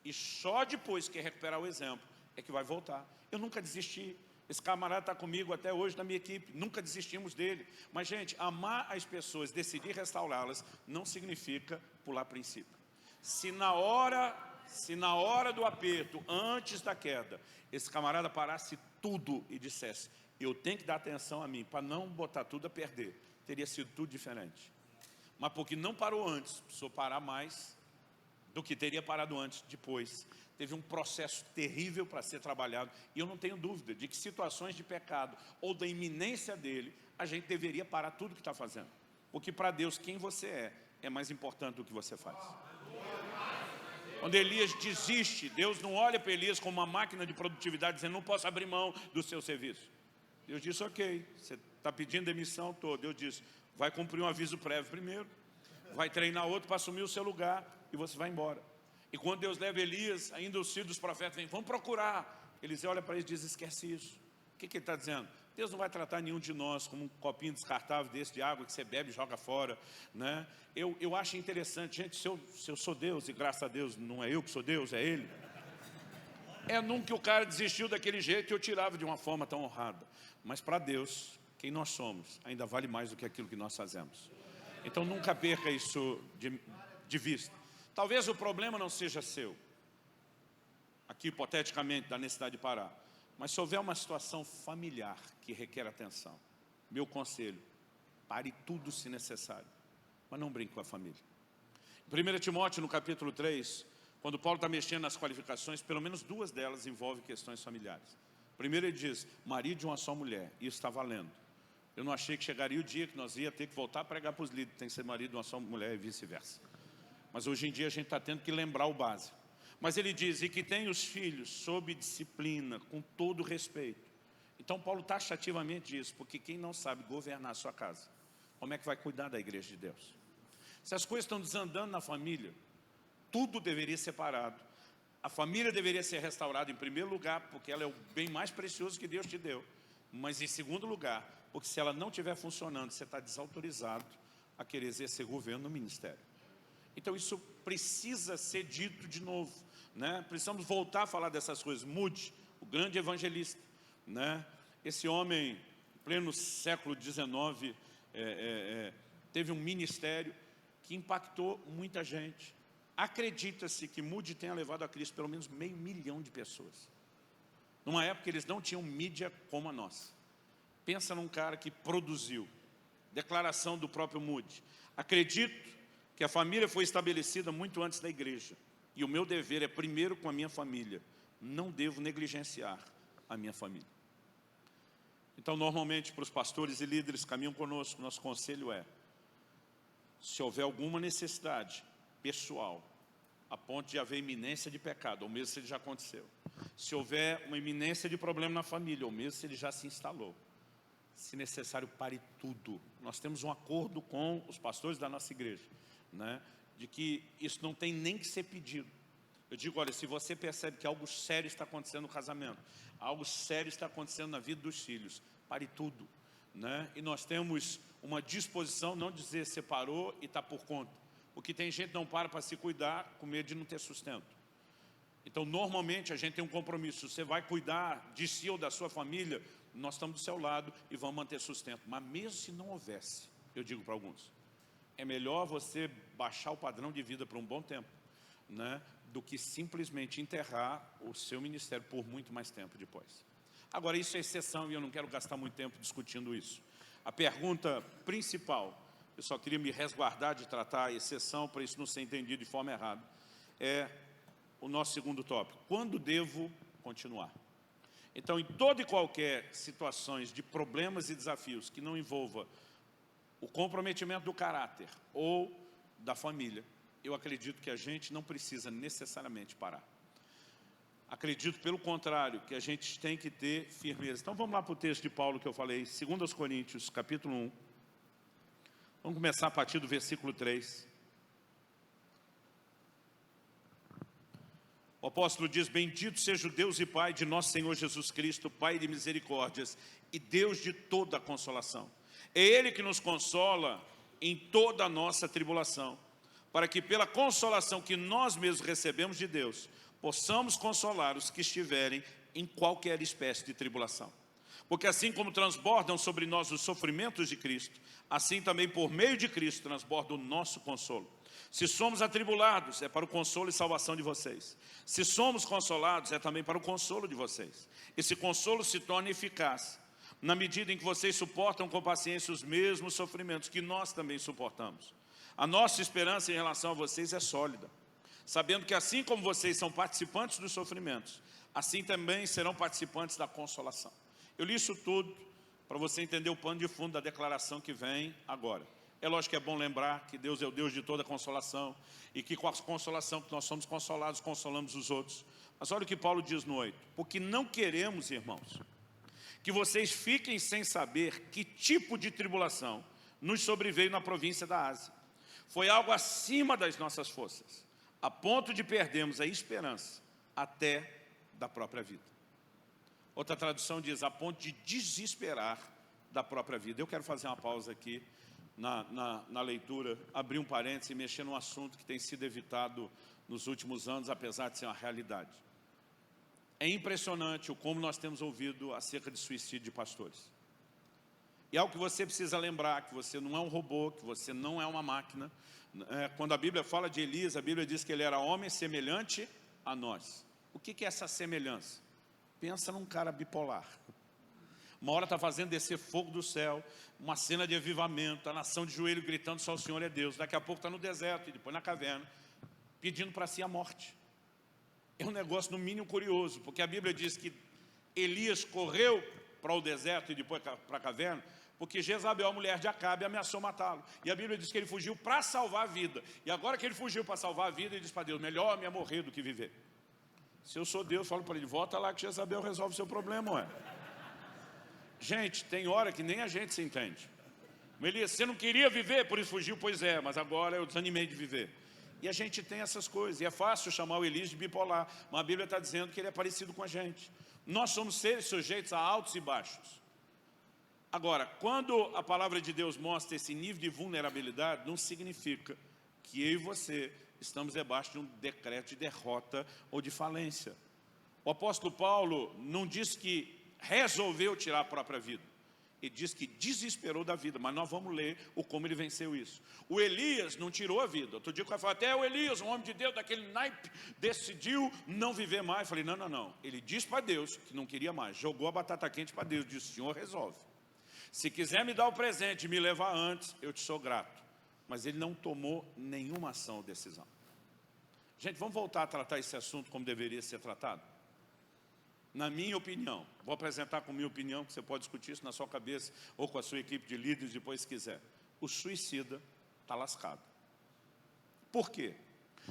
E só depois que recuperar o exemplo é que vai voltar. Eu nunca desisti. Esse camarada está comigo até hoje na minha equipe. Nunca desistimos dele. Mas, gente, amar as pessoas, decidir restaurá-las, não significa pular princípio. Se na hora do aperto, antes da queda, esse camarada parasse tudo e dissesse, eu tenho que dar atenção a mim, para não botar tudo a perder, teria sido tudo diferente. Mas porque não parou antes, precisou parar mais do que teria parado antes, depois. Teve um processo terrível para ser trabalhado, e eu não tenho dúvida de que situações de pecado, ou da iminência dele, a gente deveria parar tudo que está fazendo. Porque para Deus, quem você é mais importante do que você faz. Quando Elias desiste, Deus não olha para Elias como uma máquina de produtividade, dizendo, não posso abrir mão do seu serviço. Deus disse, ok, você está pedindo demissão toda. Deus disse, vai cumprir um aviso prévio primeiro, vai treinar outro para assumir o seu lugar e você vai embora. E quando Deus leva Elias, ainda os filhos dos profetas vêm, vamos procurar. Eliseu olha para ele e diz, esquece isso. O que ele está dizendo? Deus não vai tratar nenhum de nós como um copinho descartável desse de água que você bebe e joga fora, né? Eu acho interessante, gente, se eu sou Deus, e graças a Deus não é eu que sou Deus, é Ele. Nunca o cara desistiu daquele jeito que eu tirava de uma forma tão honrada. Mas para Deus, quem nós somos, ainda vale mais do que aquilo que nós fazemos. Então nunca perca isso de vista. Talvez o problema não seja seu, aqui hipoteticamente, da necessidade de parar. Mas se houver uma situação familiar que requer atenção, meu conselho, pare tudo se necessário, mas não brinque com a família. Em 1 Timóteo, no capítulo 3, quando Paulo está mexendo nas qualificações, pelo menos 2 delas envolvem questões familiares. Primeiro ele diz, marido de uma só mulher, isso está valendo. Eu não achei que chegaria o dia que nós ia ter que voltar a pregar para os líderes, tem que ser marido de uma só mulher e vice-versa. Mas hoje em dia a gente está tendo que lembrar o básico. Mas ele diz, e que tem os filhos sob disciplina, com todo respeito. Então Paulo taxativamente diz, porque quem não sabe governar a sua casa, como é que vai cuidar da igreja de Deus? Se as coisas estão desandando na família, tudo deveria ser parado. A família deveria ser restaurada em primeiro lugar, porque ela é o bem mais precioso que Deus te deu. Mas em segundo lugar, porque se ela não estiver funcionando, você está desautorizado a querer exercer governo no ministério. Então isso precisa ser dito de novo, né? Precisamos voltar a falar dessas coisas. Moody, o grande evangelista, né? Esse homem, em pleno século XIX, teve um ministério que impactou muita gente. Acredita-se que Moody tenha levado a Cristo pelo menos 500 mil de pessoas. Numa época eles não tinham mídia como a nossa. Pensa num cara que produziu. Declaração do próprio Moody. Acredito que a família foi estabelecida muito antes da igreja. E o meu dever é primeiro com a minha família. Não devo negligenciar a minha família. Então, normalmente, para os pastores e líderes que caminham conosco, nosso conselho é, se houver alguma necessidade pessoal, a ponto de haver iminência de pecado, ou mesmo se ele já aconteceu. Se houver uma iminência de problema na família, ou mesmo se ele já se instalou, se necessário, pare tudo. Nós temos um acordo com os pastores da nossa igreja, né, de que isso não tem nem que ser pedido. Eu digo, olha, se você percebe que algo sério está acontecendo no casamento, algo sério está acontecendo na vida dos filhos, pare tudo, né? E nós temos uma disposição, não dizer separou e está por conta, porque tem gente que não para se cuidar com medo de não ter sustento. Então, normalmente, a gente tem um compromisso. Você vai cuidar de si ou da sua família, nós estamos do seu lado e vamos manter sustento. Mas mesmo se não houvesse, eu digo para alguns, é melhor você baixar o padrão de vida por um bom tempo, né, do que simplesmente enterrar o seu ministério por muito mais tempo depois. Agora, isso é exceção e eu não quero gastar muito tempo discutindo isso. A pergunta principal, eu só queria me resguardar de tratar a exceção para isso não ser entendido de forma errada, é o nosso segundo tópico. Quando devo continuar? Então, em toda e qualquer situações de problemas e desafios que não envolva o comprometimento do caráter ou da família, eu acredito que a gente não precisa necessariamente parar. Acredito, pelo contrário, que a gente tem que ter firmeza. Então, vamos lá para o texto de Paulo que eu falei, 2 Coríntios, capítulo 1. Vamos começar a partir do versículo 3. O apóstolo diz, bendito seja o Deus e Pai de nosso Senhor Jesus Cristo, Pai de misericórdias e Deus de toda a consolação. É Ele que nos consola em toda a nossa tribulação, para que pela consolação que nós mesmos recebemos de Deus, possamos consolar os que estiverem em qualquer espécie de tribulação. Porque assim como transbordam sobre nós os sofrimentos de Cristo, assim também por meio de Cristo transborda o nosso consolo. Se somos atribulados, é para o consolo e salvação de vocês. Se somos consolados, é também para o consolo de vocês. Esse consolo se torna eficaz na medida em que vocês suportam com paciência os mesmos sofrimentos que nós também suportamos. A nossa esperança em relação a vocês é sólida, sabendo que assim como vocês são participantes dos sofrimentos, assim também serão participantes da consolação. Eu li isso tudo para você entender o pano de fundo da declaração que vem agora. É lógico que é bom lembrar que Deus é o Deus de toda consolação e que com a consolação que nós somos consolados, consolamos os outros. Mas olha o que Paulo diz no 8. Porque não queremos, irmãos, que vocês fiquem sem saber que tipo de tribulação nos sobreveio na província da Ásia. Foi algo acima das nossas forças, a ponto de perdermos a esperança até da própria vida. Outra tradução diz, a ponto de desesperar da própria vida. Eu quero fazer uma pausa aqui na leitura, abrir um parênteses e mexer num assunto que tem sido evitado nos últimos anos, apesar de ser uma realidade. É impressionante o como nós temos ouvido acerca de suicídio de pastores. E é algo que você precisa lembrar, que você não é um robô, que você não é uma máquina. Quando a Bíblia fala de Elias, a Bíblia diz que ele era homem semelhante a nós. O que é essa semelhança? Pensa num cara bipolar. Uma hora está fazendo descer fogo do céu, uma cena de avivamento, a nação de joelho gritando só o Senhor é Deus. Daqui a pouco está no deserto e depois na caverna, pedindo para si a morte. É um negócio no mínimo curioso, porque a Bíblia diz que Elias correu para o deserto e depois para a caverna, porque Jezabel, a mulher de Acabe, ameaçou matá-lo. E a Bíblia diz que ele fugiu para salvar a vida. E agora que ele fugiu para salvar a vida, ele diz para Deus, melhor me morrer do que viver. Se eu sou Deus, falo para ele, volta lá que Jezabel resolve o seu problema, ué. Gente, tem hora que nem a gente se entende. Elias, você não queria viver, por isso fugiu, pois é, mas agora eu desanimei de viver. E a gente tem essas coisas, e é fácil chamar o Elias de bipolar, mas a Bíblia está dizendo que ele é parecido com a gente. Nós somos seres sujeitos a altos e baixos. Agora, quando a palavra de Deus mostra esse nível de vulnerabilidade, não significa que eu e você estamos debaixo de um decreto de derrota ou de falência. O apóstolo Paulo não diz que resolveu tirar a própria vida. Ele diz que desesperou da vida, mas nós vamos ler o como ele venceu isso. O Elias não tirou a vida. Outro dia eu falei, até o Elias, um homem de Deus, daquele naipe, decidiu não viver mais. Eu falei, não. Ele disse para Deus que não queria mais. Jogou a batata quente para Deus, disse, Senhor, resolve. Se quiser me dar o presente e me levar antes, eu te sou grato. Mas ele não tomou nenhuma ação ou decisão. Gente, vamos voltar a tratar esse assunto como deveria ser tratado? Na minha opinião, vou apresentar com minha opinião, que você pode discutir isso na sua cabeça ou com a sua equipe de líderes depois se quiser. O suicida está lascado. Por quê?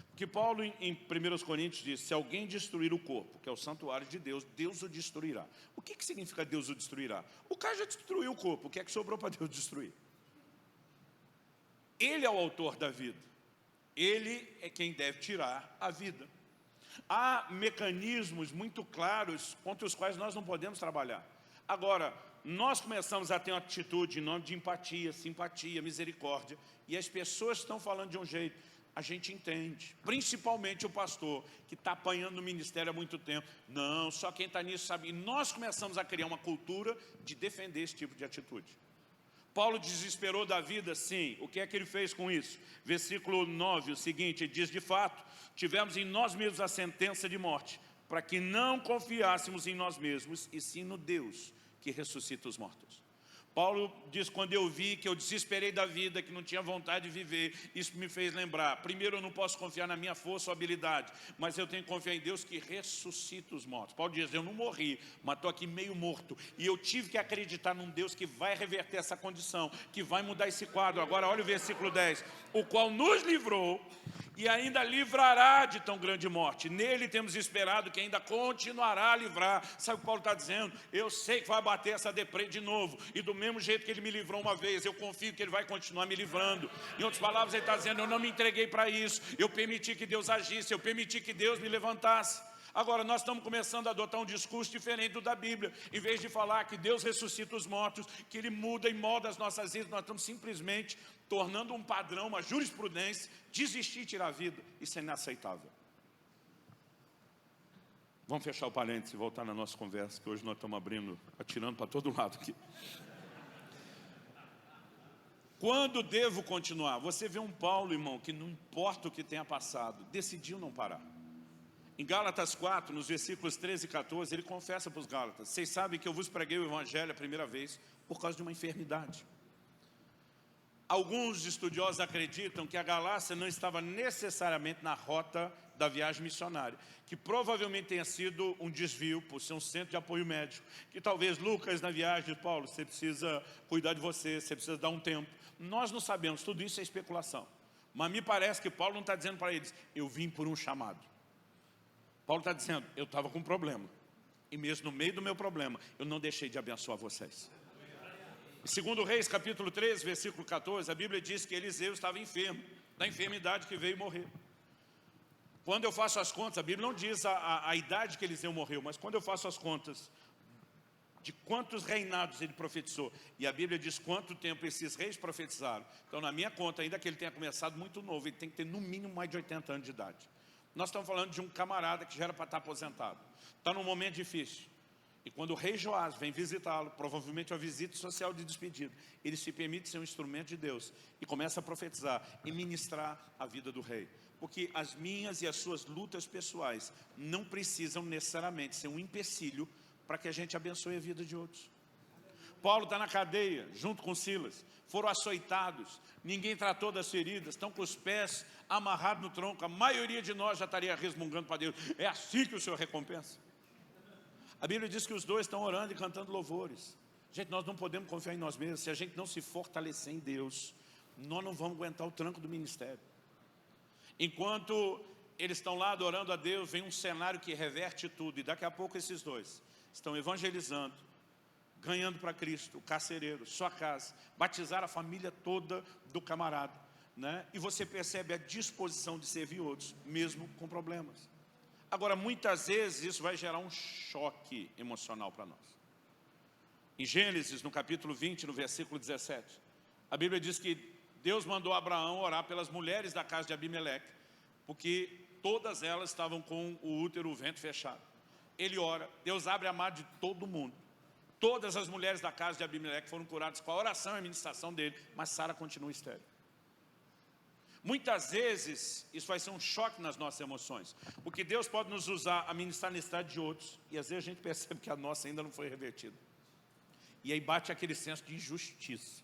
Porque Paulo em 1 Coríntios diz, se alguém destruir o corpo, que é o santuário de Deus, Deus o destruirá. O que significa Deus o destruirá? O cara já destruiu o corpo, o que é que sobrou para Deus destruir? Ele é o autor da vida. Ele é quem deve tirar a vida. Há mecanismos muito claros contra os quais nós não podemos trabalhar. Agora, nós começamos a ter uma atitude em nome de empatia, simpatia, misericórdia, e as pessoas estão falando de um jeito, a gente entende, principalmente o pastor, que está apanhando no ministério há muito tempo. Não, só quem está nisso sabe. E nós começamos a criar uma cultura de defender esse tipo de atitude. Paulo desesperou da vida, sim. O que é que ele fez com isso? Versículo 9, o seguinte, ele diz, de fato, tivemos em nós mesmos a sentença de morte, para que não confiássemos em nós mesmos, e sim no Deus que ressuscita os mortos. Paulo diz, quando eu vi que eu desesperei da vida, que não tinha vontade de viver, isso me fez lembrar, primeiro eu não posso confiar na minha força ou habilidade, mas eu tenho que confiar em Deus que ressuscita os mortos. Paulo diz, eu não morri, mas estou aqui meio morto, e eu tive que acreditar num Deus que vai reverter essa condição, que vai mudar esse quadro. Agora olha o versículo 10, o qual nos livrou e ainda livrará de tão grande morte. Nele temos esperado que ainda continuará a livrar. Sabe o que Paulo está dizendo? Eu sei que vai bater essa deprê de novo, e do mesmo jeito que ele me livrou uma vez, eu confio que ele vai continuar me livrando. Em outras palavras, ele está dizendo, eu não me entreguei para isso, eu permiti que Deus agisse, eu permiti que Deus me levantasse. Agora, nós estamos começando a adotar um discurso diferente do da Bíblia. Em vez de falar que Deus ressuscita os mortos, que Ele muda e molda as nossas vidas, nós estamos simplesmente tornando um padrão, uma jurisprudência, desistir de tirar a vida. Isso é inaceitável. Vamos fechar o parênteses e voltar na nossa conversa, que hoje nós estamos atirando para todo lado aqui. Quando devo continuar? Você vê um Paulo, irmão, que não importa o que tenha passado, decidiu não parar. Em Gálatas 4, nos versículos 13 e 14, ele confessa para os Gálatas, vocês sabem que eu vos preguei o Evangelho a primeira vez por causa de uma enfermidade. Alguns estudiosos acreditam que a Galácia não estava necessariamente na rota da viagem missionária, que provavelmente tenha sido um desvio por ser um centro de apoio médico, que talvez Lucas na viagem de Paulo, você precisa cuidar de você precisa dar um tempo. Nós não sabemos, tudo isso é especulação. Mas me parece que Paulo não está dizendo para eles, eu vim por um chamado. Paulo está dizendo, eu estava com um problema, e mesmo no meio do meu problema, eu não deixei de abençoar vocês. Segundo Reis, capítulo 13, versículo 14, a Bíblia diz que Eliseu estava enfermo, da enfermidade que veio morrer. Quando eu faço as contas, a Bíblia não diz a idade que Eliseu morreu, mas quando eu faço as contas de quantos reinados ele profetizou, e a Bíblia diz quanto tempo esses reis profetizaram, então na minha conta, ainda que ele tenha começado muito novo, ele tem que ter no mínimo mais de 80 anos de idade. Nós estamos falando de um camarada que já era para estar aposentado, está num momento difícil. E quando o rei Joás vem visitá-lo, provavelmente uma visita social de despedida, ele se permite ser um instrumento de Deus e começa a profetizar e ministrar a vida do rei. Porque as minhas e as suas lutas pessoais não precisam necessariamente ser um empecilho para que a gente abençoe a vida de outros. Paulo está na cadeia, junto com Silas, foram açoitados, ninguém tratou das feridas, estão com os pés amarrados no tronco, a maioria de nós já estaria resmungando para Deus, é assim que o Senhor recompensa. A Bíblia diz que os dois estão orando e cantando louvores. Gente, nós não podemos confiar em nós mesmos. Se a gente não se fortalecer em Deus, nós não vamos aguentar o tranco do ministério. Enquanto eles estão lá adorando a Deus, vem um cenário que reverte tudo. E daqui a pouco esses dois estão evangelizando, ganhando para Cristo, o carcereiro, sua casa, batizar a família toda do camarada, né? E você percebe a disposição de servir outros, mesmo com problemas. Agora, muitas vezes isso vai gerar um choque emocional para nós. Em Gênesis, no capítulo 20, no versículo 17, a Bíblia diz que Deus mandou Abraão orar pelas mulheres da casa de Abimeleque, porque todas elas estavam com o útero, o ventre fechado. Ele ora, Deus abre a mar de todo mundo. Todas as mulheres da casa de Abimeleque foram curadas com a oração e a ministração dele, mas Sara continua estéril. Muitas vezes, isso vai ser um choque nas nossas emoções, porque Deus pode nos usar a ministrar a necessidade de outros, e às vezes a gente percebe que a nossa ainda não foi revertida. E aí bate aquele senso de injustiça.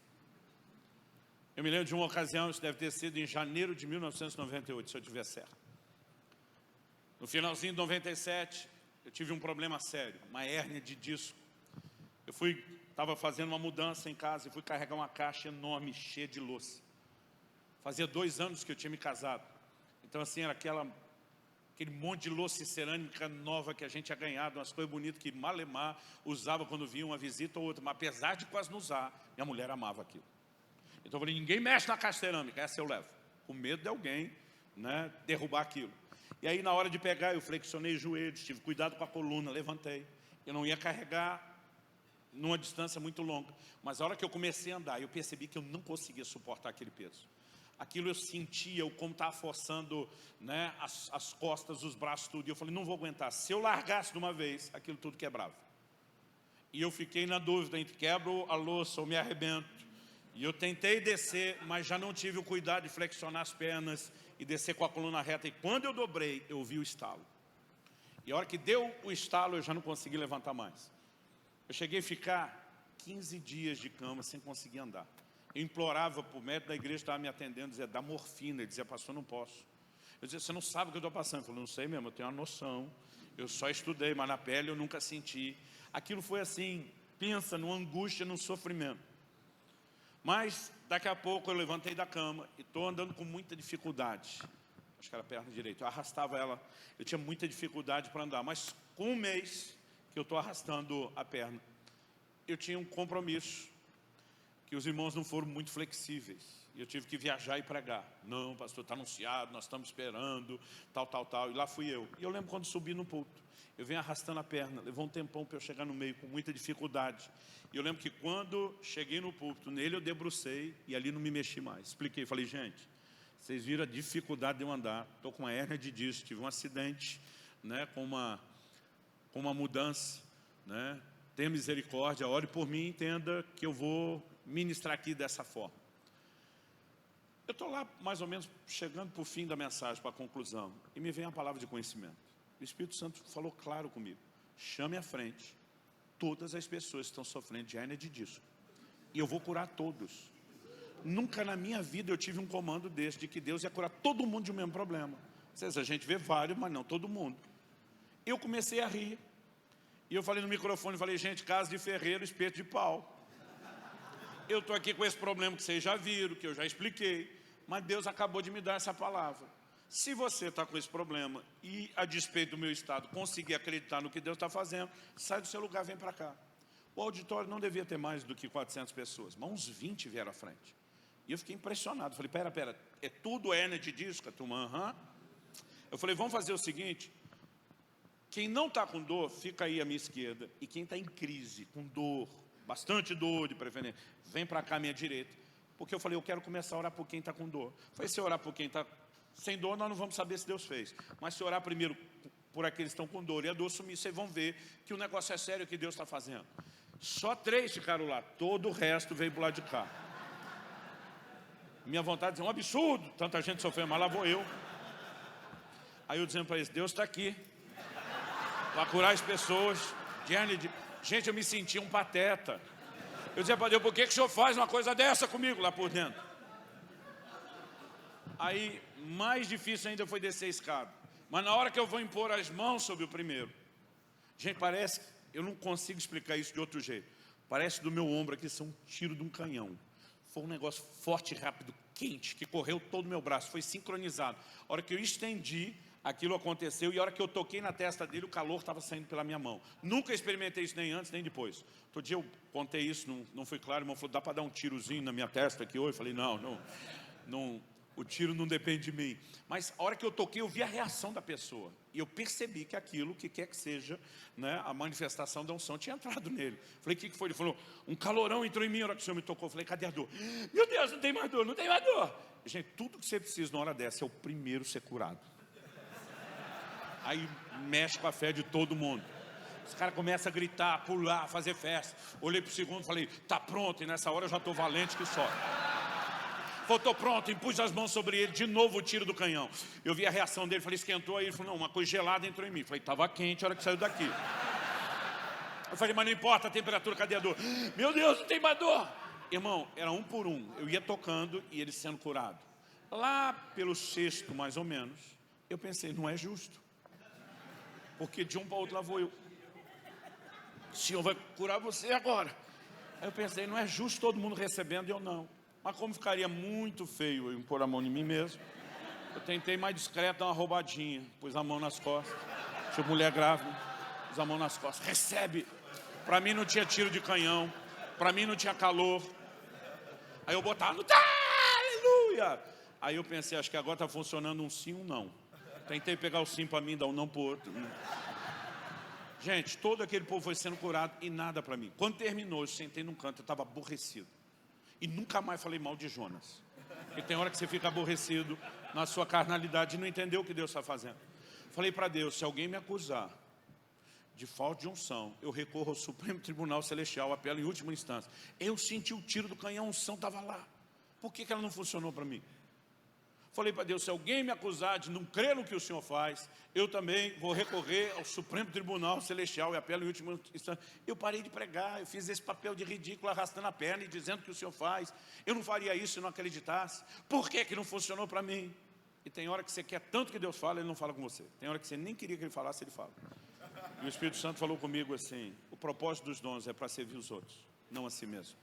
Eu me lembro de uma ocasião, isso deve ter sido em janeiro de 1998, se eu estiver certo. No finalzinho de 97, eu tive um problema sério, uma hérnia de disco. Eu estava fazendo uma mudança em casa e fui carregar uma caixa enorme, cheia de louça. Fazia 2 anos que eu tinha me casado. Então assim, era aquele monte de louça cerâmica nova que a gente tinha ganhado, umas coisas bonitas que Malemar usava quando via uma visita ou outra. Mas apesar de quase não usar, minha mulher amava aquilo. Então eu falei, ninguém mexe na caixa cerâmica, essa eu levo. Com medo de alguém, né, derrubar aquilo. E aí na hora de pegar, eu flexionei os joelhos, tive cuidado com a coluna, levantei. Eu não ia carregar numa distância muito longa. Mas a hora que eu comecei a andar, eu percebi que eu não conseguia suportar aquele peso. Aquilo eu sentia, eu como estava forçando, né, as costas, os braços, tudo. E eu falei, não vou aguentar. Se eu largasse de uma vez, aquilo tudo quebrava. E eu fiquei na dúvida entre quebro a louça ou me arrebento. E eu tentei descer, mas já não tive o cuidado de flexionar as pernas e descer com a coluna reta. E quando eu dobrei, eu vi o estalo. E a hora que deu o estalo, eu já não consegui levantar mais. Eu cheguei a ficar 15 dias de cama sem conseguir andar. Eu implorava para o médico da igreja que estava me atendendo, dizia, dá morfina. Ele dizia, pastor, não posso. Eu dizia, você não sabe o que eu estou passando. Ele falou, não sei mesmo, eu tenho uma noção. Eu só estudei, mas na pele eu nunca senti. Aquilo foi assim, pensa numa angústia, num sofrimento. Mas daqui a pouco eu levantei da cama e estou andando com muita dificuldade. Acho que era a perna direita. Eu arrastava ela, eu tinha muita dificuldade para andar. Mas com 1 mês que eu estou arrastando a perna, eu tinha um compromisso, que os irmãos não foram muito flexíveis. E eu tive que viajar e pregar. Não, pastor, está anunciado, nós estamos esperando, tal. E lá fui eu. E eu lembro quando subi no púlpito. Eu venho arrastando a perna, levou um tempão para eu chegar no meio, com muita dificuldade. E eu lembro que quando cheguei no púlpito, nele eu debrucei e ali não me mexi mais. Expliquei, falei, gente, vocês viram a dificuldade de eu andar. Estou com uma hérnia de disco, tive um acidente, né, com uma mudança, né? Tenha misericórdia, ore por mim, entenda que eu vou ministrar aqui dessa forma. Eu estou lá mais ou menos chegando para o fim da mensagem, para a conclusão, e me vem a palavra de conhecimento. O Espírito Santo falou claro comigo, chame à frente todas as pessoas que estão sofrendo de hérnia de disco, e eu vou curar todos. Nunca na minha vida eu tive um comando desse, de que Deus ia curar todo mundo de um mesmo problema. Ou seja, a gente vê vários, mas não todo mundo. Eu comecei a rir, e eu falei no microfone, falei, gente, casa de ferreiro, espeto de pau. Eu estou aqui com esse problema que vocês já viram, que eu já expliquei, mas Deus acabou de me dar essa palavra. Se você está com esse problema e, a despeito do meu estado, conseguir acreditar no que Deus está fazendo, sai do seu lugar, vem para cá. O auditório não devia ter mais do que 400 pessoas, mas uns 20 vieram à frente. E eu fiquei impressionado. Falei, pera, é tudo hérnia de disco? A turma, aham. Eu falei, vamos fazer o seguinte, quem não está com dor, fica aí à minha esquerda. E quem está em crise, com dor, bastante dor de preferência, vem para cá à minha direita. Porque eu falei, eu quero começar a orar por quem está com dor. Falei, se orar por quem está sem dor, nós não vamos saber se Deus fez. Mas se orar primeiro por aqueles que estão com dor e a dor sumir, vocês vão ver que o negócio é sério, que Deus está fazendo. Só 3 ficaram lá, todo o resto veio para o lado de cá. Minha vontade é um absurdo, tanta gente sofrendo, mas lá vou eu. Aí eu dizendo para eles, Deus está aqui, para curar as pessoas. Gente, eu me senti um pateta. Eu dizia para Deus, por que o senhor faz uma coisa dessa comigo lá por dentro? Aí, mais difícil ainda foi descer a escada. Mas na hora que eu vou impor as mãos sobre o primeiro, gente, parece, eu não consigo explicar isso de outro jeito. Parece do meu ombro aqui ser um tiro de um canhão. Foi um negócio forte, rápido, quente, que correu todo o meu braço, foi sincronizado. A hora que eu estendi, aquilo aconteceu, e a hora que eu toquei na testa dele, o calor estava saindo pela minha mão. Nunca experimentei isso, nem antes, nem depois. Outro dia eu contei isso, não foi claro, o irmão falou, dá para dar um tirozinho na minha testa aqui hoje? Eu falei, não, o tiro não depende de mim. Mas a hora que eu toquei, eu vi a reação da pessoa. E eu percebi que aquilo, que quer que seja, né, a manifestação da unção tinha entrado nele. Falei, o que foi? Ele falou, um calorão entrou em mim na hora que o Senhor me tocou. Eu falei, cadê a dor? Meu Deus, não tem mais dor, não tem mais dor. Gente, tudo que você precisa na hora dessa é o primeiro ser curado. Aí mexe com a fé de todo mundo. Os caras começam a gritar, pular, fazer festa. Olhei para o segundo e falei, tá pronto. E nessa hora eu já estou valente que só. Estou pronto, impus as mãos sobre ele, de novo o tiro do canhão. Eu vi a reação dele, falei, esquentou, aí ele falou, não, uma coisa gelada entrou em mim. Falei, estava quente a hora que saiu daqui. Eu falei, mas não importa a temperatura, cadê a dor? Meu Deus, não tem mais dor. Irmão, era um por um, eu ia tocando e ele sendo curado. Lá pelo 6º, mais ou menos, eu pensei, não é justo. Porque de um para o outro lá vou eu. O Senhor vai curar você agora. Aí eu pensei, não é justo todo mundo recebendo e eu não. Mas como ficaria muito feio eu impor a mão em mim mesmo, eu tentei mais discreto, dar uma roubadinha. Pus a mão nas costas. Tipo mulher grávida, pus a mão nas costas. Recebe. Para mim não tinha tiro de canhão. Para mim não tinha calor. Aí eu botava no... Aleluia! Aí eu pensei, acho que agora está funcionando um sim, um não. Tentei pegar o sim para mim, dar um não para o outro. Gente, todo aquele povo foi sendo curado e nada para mim. Quando terminou, eu sentei num canto, eu estava aborrecido. E nunca mais falei mal de Jonas. Porque tem hora que você fica aborrecido na sua carnalidade e não entendeu o que Deus está fazendo. Falei para Deus, se alguém me acusar de falta de unção, eu recorro ao Supremo Tribunal Celestial, apelo em última instância. Eu senti o tiro do canhão, a unção estava lá. Por que ela não funcionou para mim? Falei para Deus, se alguém me acusar de não crer no que o Senhor faz, eu também vou recorrer ao Supremo Tribunal Celestial e apelo em última instância. Eu parei de pregar, eu fiz esse papel de ridículo, arrastando a perna e dizendo que o Senhor faz. Eu não faria isso se não acreditasse. Por que não funcionou para mim? E tem hora que você quer tanto que Deus fala, Ele não fala com você. Tem hora que você nem queria que Ele falasse, Ele fala. E o Espírito Santo falou comigo assim, o propósito dos dons é para servir os outros, não a si mesmo.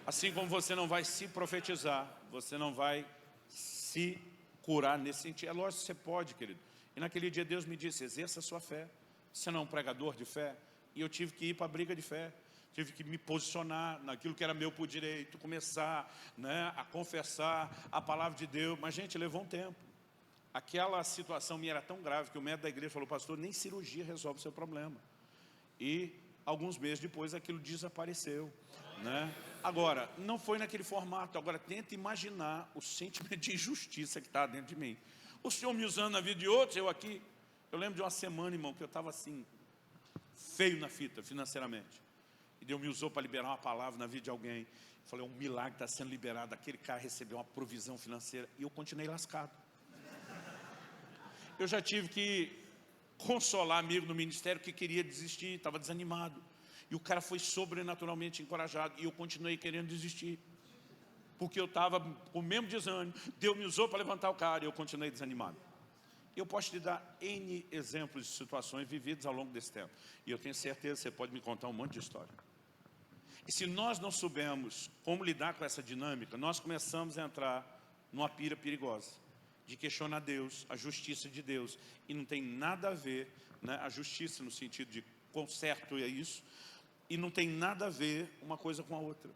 Assim como você não vai se profetizar, você não vai se curar nesse sentido. É lógico que você pode, querido. E naquele dia Deus me disse, exerça a sua fé. Você não é um pregador de fé? E eu tive que ir para a briga de fé. Tive que me posicionar naquilo que era meu por direito, começar, né, a confessar a palavra de Deus. Mas, gente, levou um tempo. Aquela situação minha era tão grave que o médico da igreja falou, pastor, nem cirurgia resolve o seu problema. E alguns meses depois aquilo desapareceu, né? Agora, não foi naquele formato. Agora tenta imaginar o sentimento de injustiça que está dentro de mim. O Senhor me usando na vida de outros, eu aqui. Eu lembro de uma semana, irmão, que eu estava assim, feio na fita, financeiramente. E Deus me usou para liberar uma palavra na vida de alguém. Eu falei, um milagre está sendo liberado. Aquele cara recebeu uma provisão financeira. E eu continuei lascado. Eu já tive que consolar amigo no ministério que queria desistir, estava desanimado. E o cara foi sobrenaturalmente encorajado. E eu continuei querendo desistir. Porque eu estava com o mesmo desânimo. Deus me usou para levantar o cara e eu continuei desanimado. Eu posso te dar N exemplos de situações vividas ao longo desse tempo. E eu tenho certeza que você pode me contar um monte de história. E se nós não soubermos como lidar com essa dinâmica, nós começamos a entrar numa pira perigosa. De questionar Deus, a justiça de Deus. E não tem nada a ver, né, a justiça no sentido de conserto é isso. e não tem nada a ver uma coisa com a outra.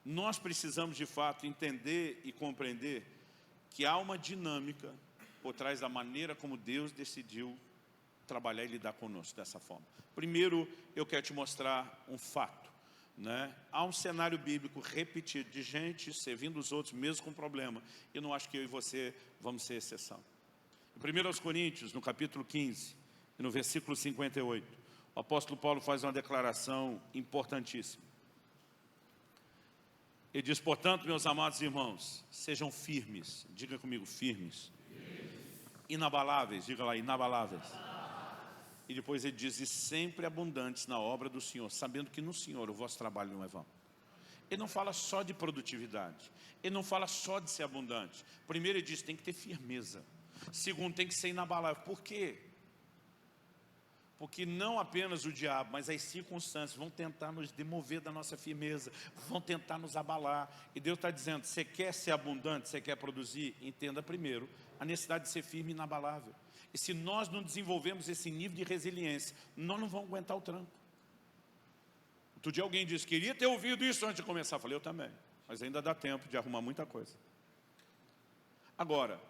Nós precisamos de fato entender e compreender que há uma dinâmica por trás da maneira como Deus decidiu trabalhar e lidar conosco dessa forma. Primeiro, eu quero te mostrar um fato, né? Há um cenário bíblico repetido de gente servindo os outros mesmo com problema. Eu não acho que eu e você vamos ser exceção. Em 1 Coríntios, no capítulo 15, e no versículo 58, o apóstolo Paulo faz uma declaração importantíssima. Ele diz: portanto, meus amados irmãos, sejam firmes, diga comigo, firmes, inabaláveis, diga lá, inabaláveis. E depois ele diz: e sempre abundantes na obra do Senhor, sabendo que no Senhor o vosso trabalho não é vão. Ele não fala só de produtividade, ele não fala só de ser abundante. Primeiro ele diz: tem que ter firmeza. Segundo, tem que ser inabalável. Por quê? Porque não apenas o diabo, mas as circunstâncias vão tentar nos demover da nossa firmeza, vão tentar nos abalar. E Deus está dizendo: você quer ser abundante, você quer produzir? Entenda primeiro a necessidade de ser firme e inabalável. E se nós não desenvolvemos esse nível de resiliência, nós não vamos aguentar o tranco. Outro dia alguém disse: queria ter ouvido isso antes de começar. Eu falei: eu também, mas ainda dá tempo de arrumar muita coisa. Agora,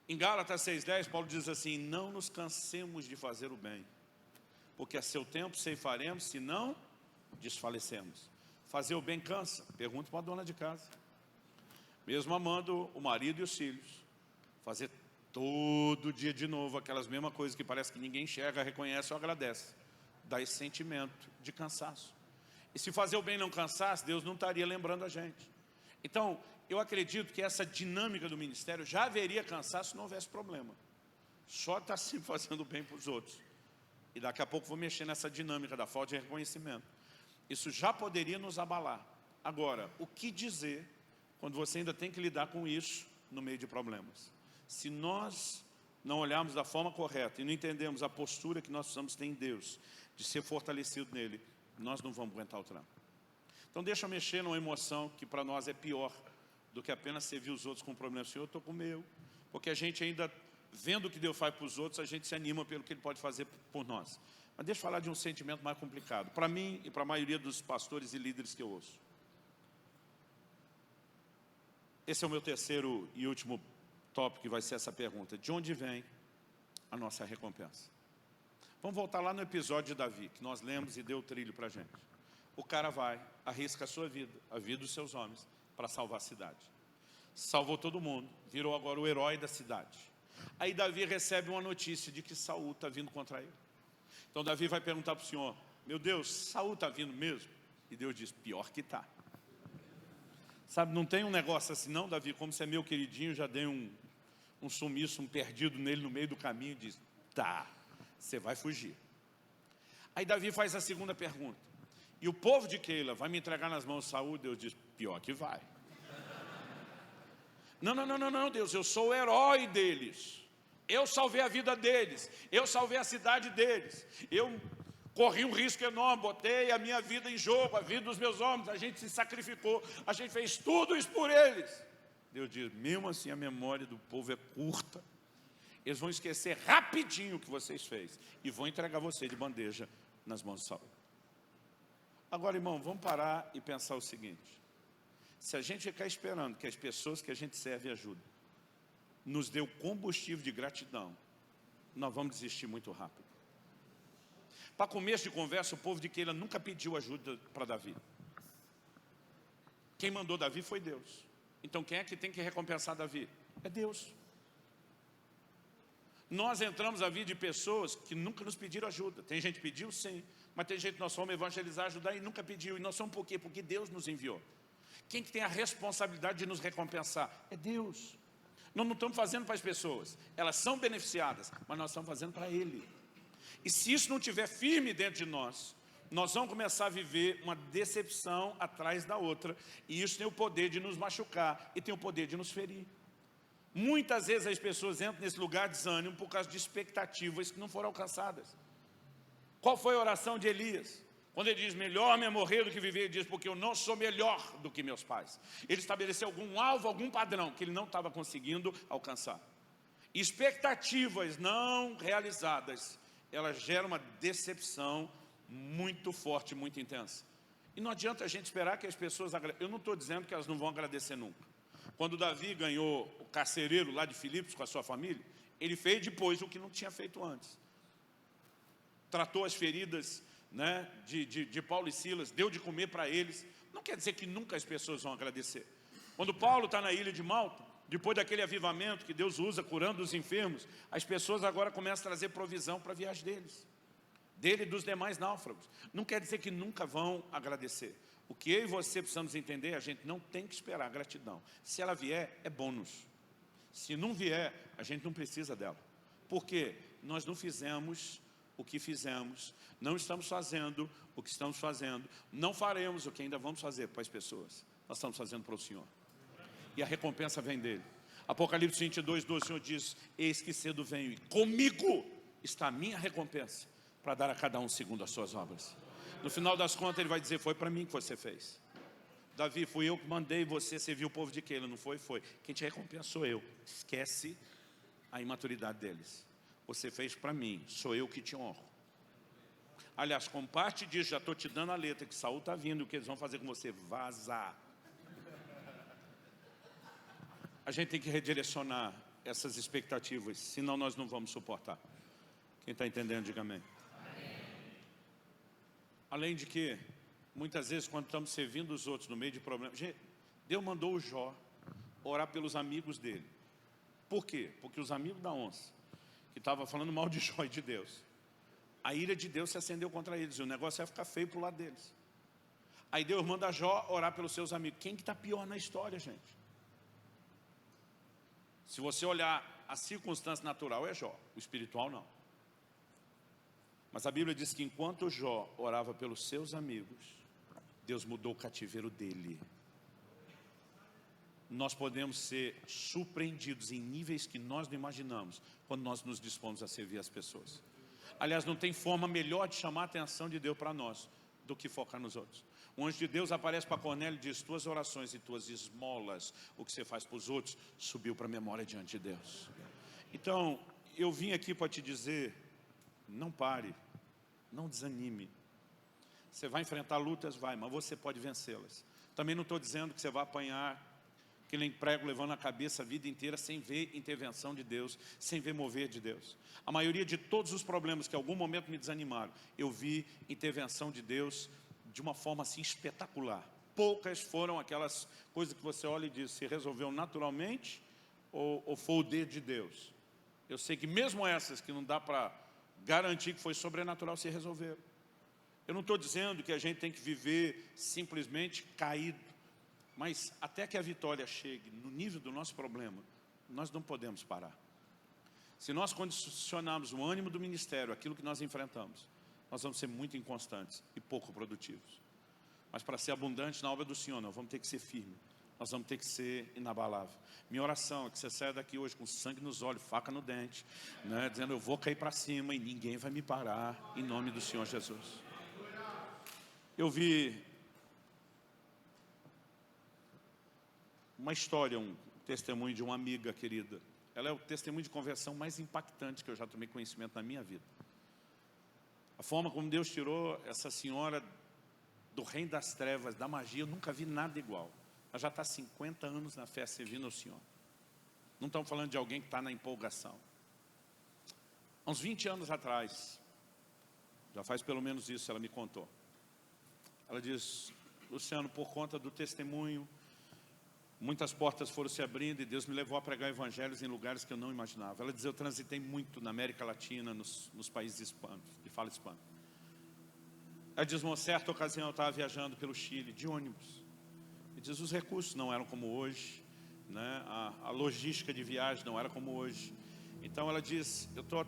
em Gálatas 6,10, Paulo diz assim: não nos cansemos de fazer o bem, porque a seu tempo ceifaremos, se não desfalecemos. Fazer o bem cansa? Pergunta para a dona de casa. Mesmo amando o marido e os filhos, fazer todo dia de novo aquelas mesmas coisas que parece que ninguém enxerga, reconhece ou agradece, dá esse sentimento de cansaço. E se fazer o bem não cansasse, Deus não estaria lembrando a gente. Então, eu acredito que essa dinâmica do ministério já haveria cansaço se não houvesse problema. Só está sempre fazendo o bem para os outros. E daqui a pouco vou mexer nessa dinâmica da falta de reconhecimento. Isso já poderia nos abalar. Agora, o que dizer quando você ainda tem que lidar com isso no meio de problemas? Se nós não olharmos da forma correta e não entendemos a postura que nós precisamos ter em Deus, de ser fortalecido nele, nós não vamos aguentar o tranco. Então deixa eu mexer numa emoção que para nós é pior do que apenas servir os outros com problemas. Senhor, eu estou com o meu. Porque a gente ainda, vendo o que Deus faz para os outros, a gente se anima pelo que Ele pode fazer por nós. Mas deixa eu falar de um sentimento mais complicado. Para mim e para a maioria dos pastores e líderes que eu ouço. Esse é o meu terceiro e último tópico, que vai ser essa pergunta: de onde vem a nossa recompensa? Vamos voltar lá no episódio de Davi, que nós lemos e deu o trilho para a gente. O cara vai, arrisca a sua vida, a vida dos seus homens, para salvar a cidade. Salvou todo mundo, virou agora o herói da cidade. Aí Davi recebe uma notícia de que Saul está vindo contra ele. Então Davi vai perguntar para o Senhor: meu Deus, Saul está vindo mesmo? E Deus diz: pior que está. Sabe, não tem um negócio assim, não, Davi, como você é meu queridinho, já dei um sumiço, um perdido nele no meio do caminho, e diz: tá, você vai fugir. Aí Davi faz a segunda pergunta: e o povo de Keila vai me entregar nas mãos de Saul? Deus diz: pior que vai. Não, Deus, eu sou o herói deles. Eu salvei a vida deles, eu salvei a cidade deles, eu corri um risco enorme, botei a minha vida em jogo, a vida dos meus homens, a gente se sacrificou, a gente fez tudo isso por eles. Deus diz: mesmo assim a memória do povo é curta, eles vão esquecer rapidinho o que vocês fez e vão entregar você de bandeja nas mãos de Saul. Agora, irmão, vamos parar e pensar o seguinte: se a gente ficar esperando que as pessoas que a gente serve e ajuda nos dê o combustível de gratidão, nós vamos desistir muito rápido. Para começo de conversa, o povo de Keila nunca pediu ajuda para Davi. Quem mandou Davi foi Deus. Então quem é que tem que recompensar Davi? É Deus. Nós entramos na vida de pessoas que nunca nos pediram ajuda. Tem gente que pediu, sim, mas tem gente que nós fomos evangelizar, ajudar e nunca pediu. E nós somos por quê? Porque Deus nos enviou. Quem que tem a responsabilidade de nos recompensar? É Deus. Nós não estamos fazendo para as pessoas, elas são beneficiadas, mas nós estamos fazendo para Ele. E se isso não estiver firme dentro de nós, nós vamos começar a viver uma decepção atrás da outra, e isso tem o poder de nos machucar e tem o poder de nos ferir. Muitas vezes as pessoas entram nesse lugar de desânimo por causa de expectativas que não foram alcançadas. Qual foi a oração de Elias? Quando ele diz: melhor me é morrer do que viver, ele diz: porque eu não sou melhor do que meus pais. Ele estabeleceu algum alvo, algum padrão que ele não estava conseguindo alcançar. Expectativas não realizadas, elas geram uma decepção muito forte, muito intensa. E não adianta a gente esperar que as pessoas agradeçam. Eu não estou dizendo que elas não vão agradecer nunca. Quando Davi ganhou o carcereiro lá de Filipos com a sua família, ele fez depois o que não tinha feito antes. Tratou as feridas, né, de Paulo e Silas, deu de comer para eles. Não quer dizer que nunca as pessoas vão agradecer. Quando Paulo está na ilha de Malta, depois daquele avivamento que Deus usa curando os enfermos, as pessoas agora começam a trazer provisão para a viagem deles, dele e dos demais náufragos. Não quer dizer que nunca vão agradecer. O que eu e você precisamos entender, a gente não tem que esperar a gratidão. Se ela vier, é bônus. Se não vier, a gente não precisa dela. Porque nós não fizemos o que fizemos, não estamos fazendo o que estamos fazendo, não faremos o que ainda vamos fazer para as pessoas. Nós estamos fazendo para o Senhor. E a recompensa vem dele. Apocalipse 22, 12, o Senhor diz: eis que cedo venho, e comigo está a minha recompensa, para dar a cada um segundo as suas obras. No final das contas ele vai dizer: foi para mim que você fez. Davi, fui eu que mandei você servir o povo de Keila, não foi? Foi. Quem te recompensou sou eu. Esquece a imaturidade deles. Você fez para mim, sou eu que te honro. Aliás, como parte disso, já estou te dando a letra, que Saul está vindo, o que eles vão fazer com você? Vazar. A gente tem que redirecionar essas expectativas, senão nós não vamos suportar. Quem está entendendo, diga amém. Além de que, muitas vezes, quando estamos servindo os outros no meio de problemas, Deus mandou o Jó orar pelos amigos dele. Por quê? Porque os amigos da onça, que estavam falando mal de Jó e de Deus, a ira de Deus se acendeu contra eles, e o negócio ia ficar feio para o lado deles. Aí Deus manda Jó orar pelos seus amigos. Quem que está pior na história, gente? Se você olhar a circunstância natural, é Jó, o espiritual não. Mas a Bíblia diz que enquanto Jó orava pelos seus amigos, Deus mudou o cativeiro dele. Nós podemos ser surpreendidos em níveis que nós não imaginamos, quando nós nos dispomos a servir as pessoas. Aliás, não tem forma melhor de chamar a atenção de Deus para nós do que focar nos outros. O anjo de Deus aparece para Cornélio e diz: tuas orações e tuas esmolas, o que você faz para os outros, subiu para a memória diante de Deus. Então, eu vim aqui para te dizer: não pare, não desanime. Você vai enfrentar lutas, vai, mas você pode vencê-las. Também não estou dizendo que você vai apanhar que nem prego levando a cabeça a vida inteira sem ver intervenção de Deus, sem ver mover de Deus. A maioria de todos os problemas que em algum momento me desanimaram, eu vi intervenção de Deus de uma forma assim espetacular. Poucas foram aquelas coisas que você olha e diz: se resolveu naturalmente ou foi o dedo de Deus. Eu sei que mesmo essas que não dá para garantir que foi sobrenatural, se resolveram. Eu não estou dizendo que a gente tem que viver simplesmente caído, mas até que a vitória chegue no nível do nosso problema, nós não podemos parar. Se nós condicionarmos o ânimo do ministério, aquilo que nós enfrentamos, nós vamos ser muito inconstantes e pouco produtivos. Mas para ser abundante na obra do Senhor, nós vamos ter que ser firmes. Nós vamos ter que ser inabalável. Minha oração é que você saia daqui hoje com sangue nos olhos, faca no dente, né, dizendo: eu vou cair para cima e ninguém vai me parar, em nome do Senhor Jesus. Eu vi uma história, um testemunho de uma amiga querida. Ela é o testemunho de conversão mais impactante que eu já tomei conhecimento na minha vida. A forma como Deus tirou essa senhora do reino das trevas, da magia, eu nunca vi nada igual. Ela já está há 50 anos na fé servindo ao Senhor. Não estamos falando de alguém que está na empolgação. Há uns 20 anos atrás, já faz pelo menos isso, ela me contou. Ela diz: Luciano, por conta do testemunho, muitas portas foram se abrindo e Deus me levou a pregar evangelhos em lugares que eu não imaginava. Ela diz: eu transitei muito na América Latina, nos países hispanos, de fala hispana. Ela diz: uma certa ocasião eu estava viajando pelo Chile, de ônibus. E diz: os recursos não eram como hoje, né? A logística de viagem não era como hoje. Então ela diz: eu estou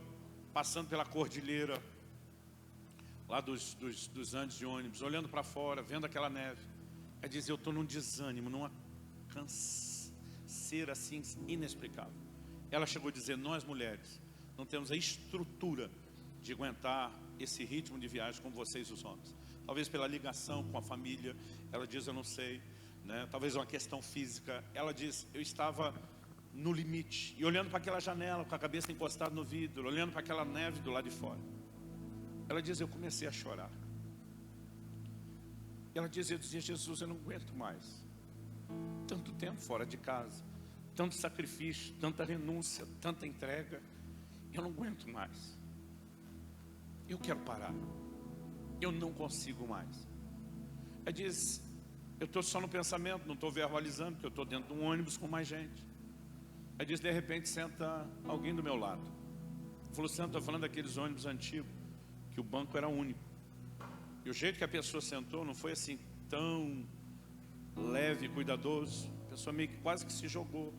passando pela cordilheira, lá dos Andes de ônibus, olhando para fora, vendo aquela neve. Ela diz: eu estou num desânimo, numa canseira assim inexplicável. Ela chegou a dizer: nós mulheres não temos a estrutura de aguentar esse ritmo de viagem como vocês os homens. Talvez pela ligação com a família. Ela diz: eu não sei, né? Talvez uma questão física. Ela diz: eu estava no limite, e olhando para aquela janela com a cabeça encostada no vidro, olhando para aquela neve do lado de fora. Ela diz: eu comecei a chorar. E ela dizia, Jesus, eu não aguento mais. Tanto tempo fora de casa, tanto sacrifício, tanta renúncia, tanta entrega. Eu não aguento mais. Eu quero parar. Eu não consigo mais. Ela diz, eu estou só no pensamento, não estou verbalizando, porque eu estou dentro de um ônibus com mais gente. Ela diz, de repente senta alguém do meu lado. Falou, Luciano, estou falando daqueles ônibus antigos, que o banco era único. E o jeito que a pessoa sentou não foi assim tão leve e cuidadoso. A pessoa meio que quase que se jogou.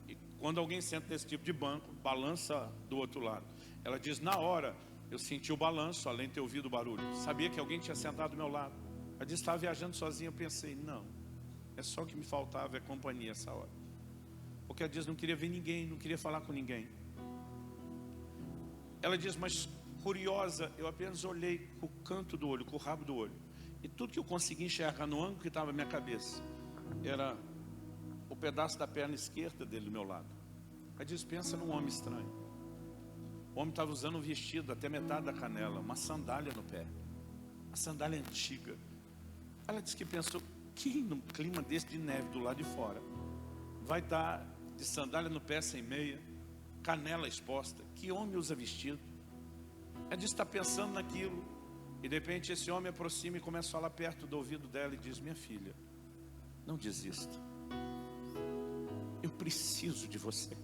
E quando alguém senta nesse tipo de banco, balança do outro lado. Ela diz, na hora, eu senti o balanço, além de ter ouvido o barulho. Sabia que alguém tinha sentado do meu lado. Ela disse, estava viajando sozinha. Eu pensei, não, é só o que me faltava, é companhia essa hora. Porque ela diz, não queria ver ninguém, não queria falar com ninguém. Ela diz, mas curiosa, eu apenas olhei com o canto do olho, com o rabo do olho. E tudo que eu consegui enxergar no ângulo que estava na minha cabeça era o pedaço da perna esquerda dele do meu lado. Ela diz, pensa num homem estranho. O homem estava usando um vestido até metade da canela, uma sandália no pé. Uma sandália antiga. Ela disse que pensou, quem num clima desse de neve do lado de fora vai estar de sandália no pé sem meia, canela exposta? Que homem usa vestido? Ela disse, está pensando naquilo. E de repente esse homem aproxima e começa a falar perto do ouvido dela e diz, minha filha, não desista. Eu preciso de você.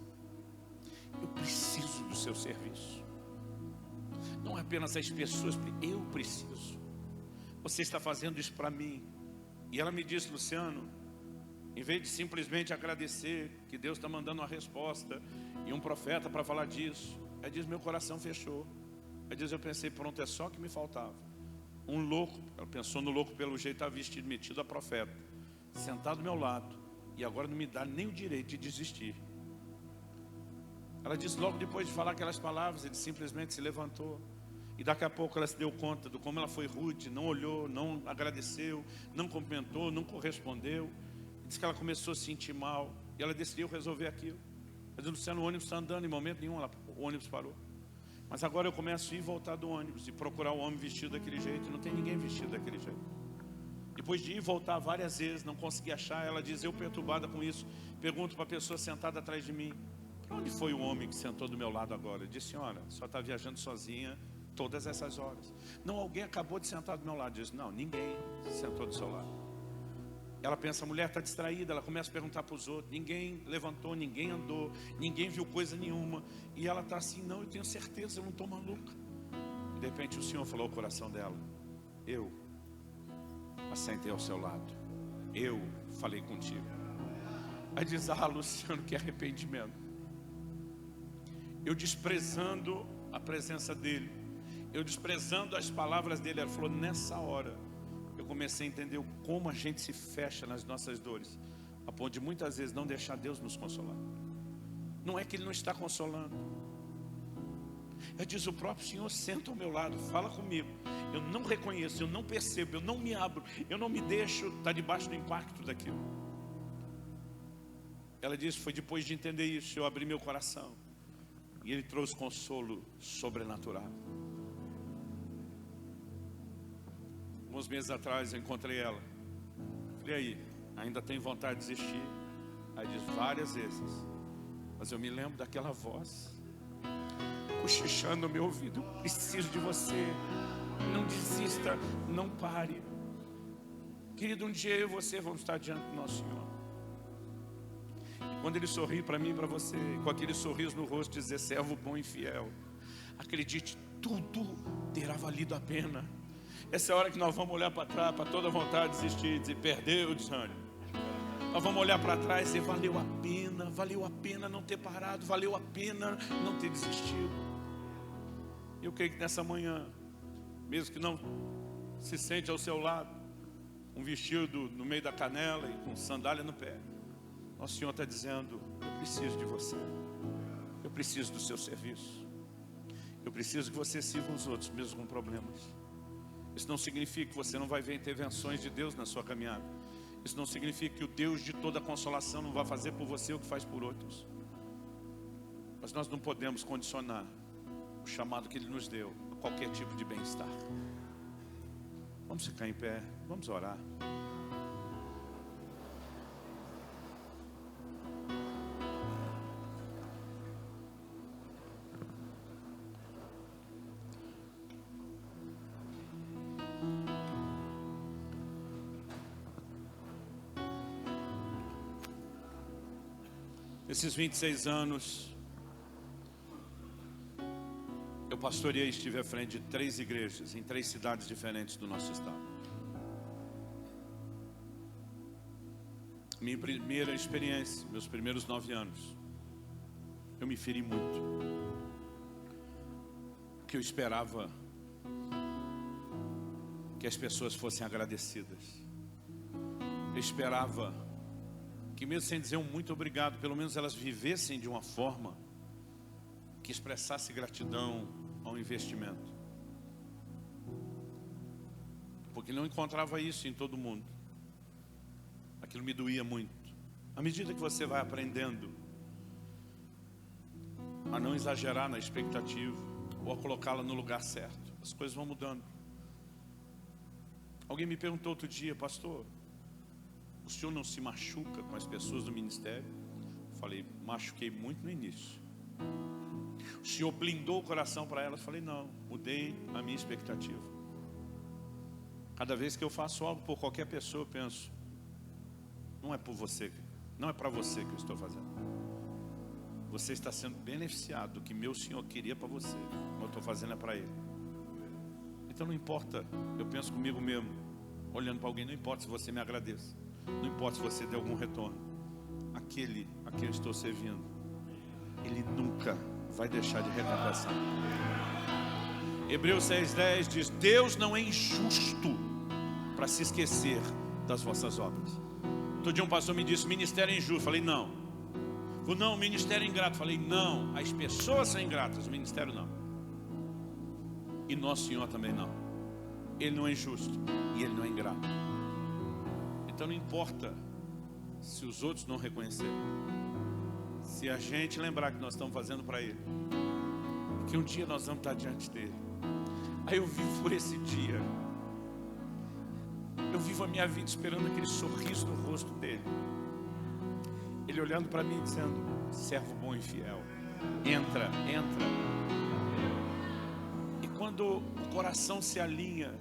Eu preciso do seu serviço. Não é apenas as pessoas, eu preciso. Você está fazendo isso para mim. E ela me disse, Luciano, em vez de simplesmente agradecer que Deus está mandando uma resposta e um profeta para falar disso, ela diz, meu coração fechou. Ela diz, eu pensei, pronto, é só o que me faltava. Um louco, ela pensou no louco pelo jeito, estava vestido, metido a profeta, sentado do meu lado, e agora não me dá nem o direito de desistir. Ela disse, logo depois de falar aquelas palavras, ele simplesmente se levantou. E daqui a pouco ela se deu conta de como ela foi rude, não olhou, não agradeceu, não cumprimentou, não correspondeu. Diz que ela começou a se sentir mal, e ela decidiu resolver aquilo. Ela disse, Luciano, o ônibus está andando, em momento nenhum o ônibus parou. Mas agora eu começo a ir e voltar do ônibus e procurar o homem vestido daquele jeito, e não tem ninguém vestido daquele jeito. Depois de ir e voltar várias vezes, não consegui achar, ela diz, eu perturbada com isso, pergunto para a pessoa sentada atrás de mim, para onde foi o homem que sentou do meu lado agora? Eu disse, senhora, só está viajando sozinha todas essas horas. Não, alguém acabou de sentar do meu lado. Eu disse, não, ninguém sentou do seu lado. Ela pensa, a mulher está distraída, ela começa a perguntar para os outros, ninguém levantou, ninguém andou, ninguém viu coisa nenhuma. E ela está assim, não, eu tenho certeza, eu não estou maluca. E de repente o Senhor falou ao coração dela, eu assentei ao seu lado, eu falei contigo. Aí diz, Luciano, que arrependimento. Eu desprezando a presença dele, eu desprezando as palavras dele. Ela falou, nessa hora eu comecei a entender como a gente se fecha nas nossas dores, a ponto de muitas vezes não deixar Deus nos consolar. Não é que Ele não está consolando. Ela diz, o próprio Senhor senta ao meu lado, fala comigo. Eu não reconheço, eu não percebo, eu não me abro, eu não me deixo estar debaixo do impacto daquilo. Ela diz, foi depois de entender isso, eu abri meu coração. E Ele trouxe consolo sobrenatural. Alguns meses atrás eu encontrei ela. Falei, aí, ainda tem vontade de desistir? Aí diz, várias vezes. Mas eu me lembro daquela voz cochichando no meu ouvido, eu preciso de você. Não desista, não pare. Querido, um dia eu e você vamos estar diante do nosso Senhor. E quando Ele sorrir para mim e para você, com aquele sorriso no rosto, dizer, servo bom e fiel, acredite, tudo terá valido a pena. Essa é a hora que nós vamos olhar para trás, para toda vontade de desistir, dizer, perdeu o desânimo. Nós vamos olhar para trás e dizer, valeu a pena não ter parado, valeu a pena não ter desistido. Eu creio que nessa manhã, mesmo que não se sente ao seu lado, um vestido no meio da canela e com sandália no pé, nosso Senhor está dizendo, eu preciso de você, eu preciso do seu serviço, eu preciso que você sirva os outros mesmo com problemas. Isso não significa que você não vai ver intervenções de Deus na sua caminhada. Isso não significa que o Deus de toda consolação não vai fazer por você o que faz por outros. Mas nós não podemos condicionar o chamado que Ele nos deu a qualquer tipo de bem-estar. Vamos ficar em pé, vamos orar. Nesses 26 anos, eu pastoreei e estive à frente de 3 igrejas, em 3 cidades diferentes do nosso estado. Minha primeira experiência, meus primeiros 9 anos, eu me feri muito. Porque eu esperava que as pessoas fossem agradecidas. Eu esperava que mesmo sem dizer um muito obrigado, pelo menos elas vivessem de uma forma que expressasse gratidão ao investimento. Porque não encontrava isso em todo mundo. Aquilo me doía muito. À medida que você vai aprendendo a não exagerar na expectativa ou a colocá-la no lugar certo, as coisas vão mudando. Alguém me perguntou outro dia: pastor, o senhor não se machuca com as pessoas do ministério? Eu falei: machuquei muito no início. O senhor blindou o coração para elas? Eu falei: não, mudei a minha expectativa. Cada vez que eu faço algo por qualquer pessoa, eu penso: não é por você, não é para você que eu estou fazendo. Você está sendo beneficiado do que meu Senhor queria para você, mas eu estou fazendo é para Ele. Então não importa, eu penso comigo mesmo, olhando para alguém, não importa se você me agradeça, não importa se você der algum retorno, aquele a quem eu estou servindo, Ele nunca vai deixar de recompensar. Hebreus 6:10 diz: Deus não é injusto para se esquecer das vossas obras. Outro dia um pastor me disse: ministério é injusto. Falei: não. Não, o ministério é ingrato. Falei: não, as pessoas são ingratas, o ministério não. E nosso Senhor também não. Ele não é injusto e Ele não é ingrato. Então não importa se os outros não reconhecerem, se a gente lembrar que nós estamos fazendo para Ele, que um dia nós vamos estar diante dEle. Aí eu vivo esse dia, eu vivo a minha vida esperando aquele sorriso no rosto dEle, Ele olhando para mim dizendo: servo bom e fiel, entra, entra. E quando o coração se alinha,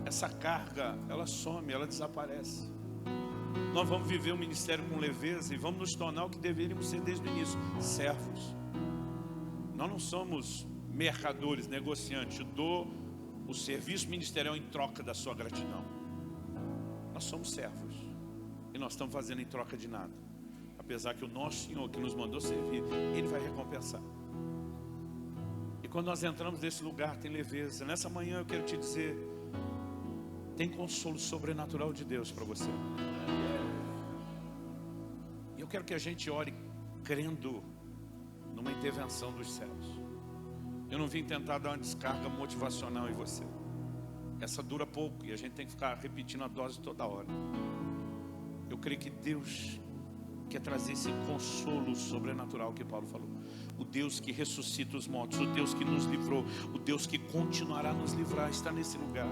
essa carga, ela some, ela desaparece. Nós vamos viver o ministério com leveza e vamos nos tornar o que deveríamos ser desde o início: servos. Nós não somos mercadores, negociantes. Eu dou o serviço ministerial em troca da sua gratidão. Nós somos servos e nós estamos fazendo em troca de nada. Apesar que o nosso Senhor que nos mandou servir, Ele vai recompensar. E quando nós entramos nesse lugar, tem leveza. Nessa manhã eu quero te dizer: tem consolo sobrenatural de Deus para você. E eu quero que a gente ore crendo numa intervenção dos céus. Eu não vim tentar dar uma descarga motivacional em você. Essa dura pouco e a gente tem que ficar repetindo a dose toda hora. Eu creio que Deus quer trazer esse consolo sobrenatural que Paulo falou. O Deus que ressuscita os mortos, o Deus que nos livrou, o Deus que continuará a nos livrar, está nesse lugar.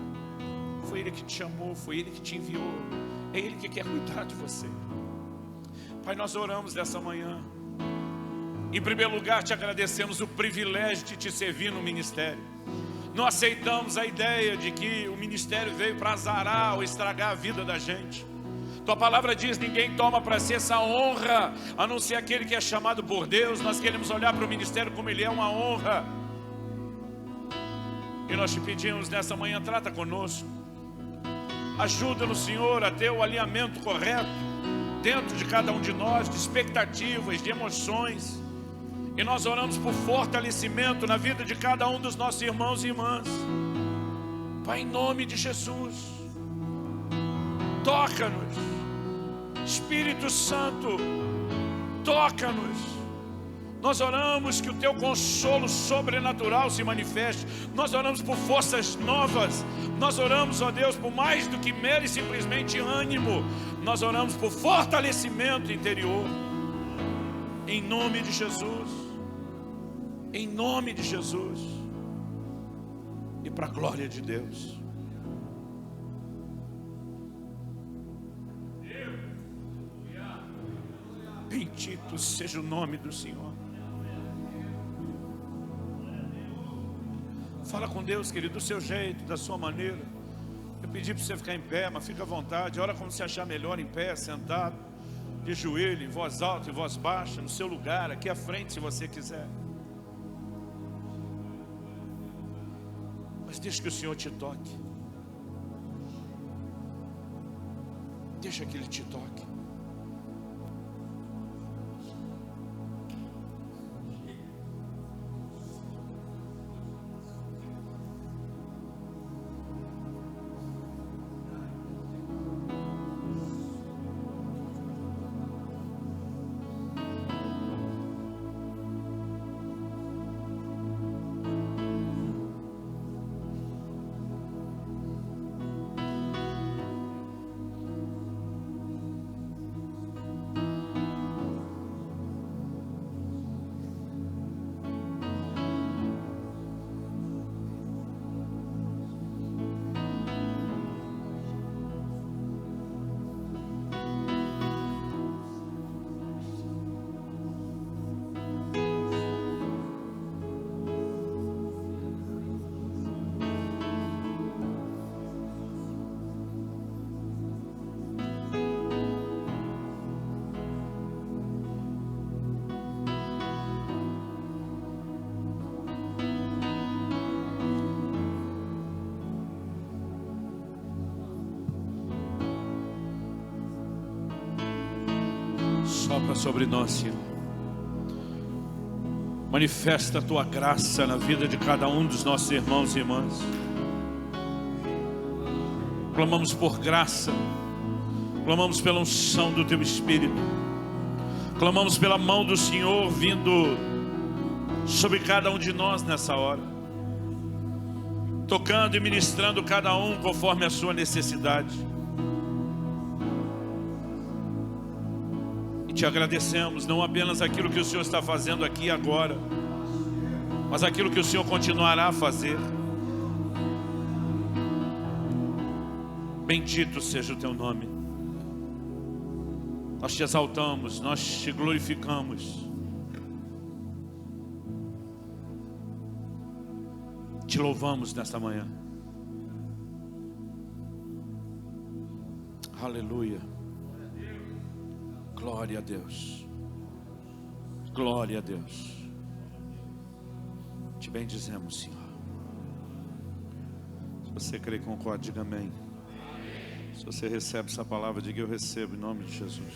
Foi Ele que te chamou, foi Ele que te enviou, é Ele que quer cuidar de você. Pai, nós oramos nessa manhã. Em primeiro lugar, te agradecemos o privilégio de te servir no ministério. Não aceitamos a ideia de que o ministério veio para azarar ou estragar a vida da gente. Tua palavra diz: ninguém toma para si essa honra, a não ser aquele que é chamado por Deus. Nós queremos olhar para o ministério como ele é uma honra. E nós te pedimos nessa manhã: trata conosco. Ajuda-nos, Senhor, a ter o alinhamento correto dentro de cada um de nós, de expectativas, de emoções. E nós oramos por fortalecimento na vida de cada um dos nossos irmãos e irmãs. Pai, em nome de Jesus, toca-nos. Espírito Santo, toca-nos. Nós oramos que o teu consolo sobrenatural se manifeste. Nós oramos por forças novas. Nós oramos, ó Deus, por mais do que mero e simplesmente ânimo. Nós oramos por fortalecimento interior. Em nome de Jesus. Em nome de Jesus. E para a glória de Deus. Bendito seja o nome do Senhor. Fala com Deus, querido, do seu jeito, da sua maneira. Eu pedi para você ficar em pé, mas fica à vontade. Ora como você achar melhor, em pé, sentado, de joelho, em voz alta, em voz baixa, no seu lugar, aqui à frente, se você quiser. Mas deixa que o Senhor te toque. Deixa que Ele te toque. Sopra sobre nós, Senhor. Manifesta a Tua graça na vida de cada um dos nossos irmãos e irmãs. Clamamos por graça. Clamamos pela unção do Teu Espírito. Clamamos pela mão do Senhor vindo sobre cada um de nós nessa hora, tocando e ministrando cada um conforme a sua necessidade. Te agradecemos, não apenas aquilo que o Senhor está fazendo aqui agora, mas aquilo que o Senhor continuará a fazer. Bendito seja o Teu nome. Nós Te exaltamos, nós Te glorificamos. Te louvamos nesta manhã. Aleluia. Glória a Deus. Glória a Deus. Te bendizemos, Senhor. Se você crê e concorda, diga amém. Se você recebe essa palavra, diga eu recebo em nome de Jesus.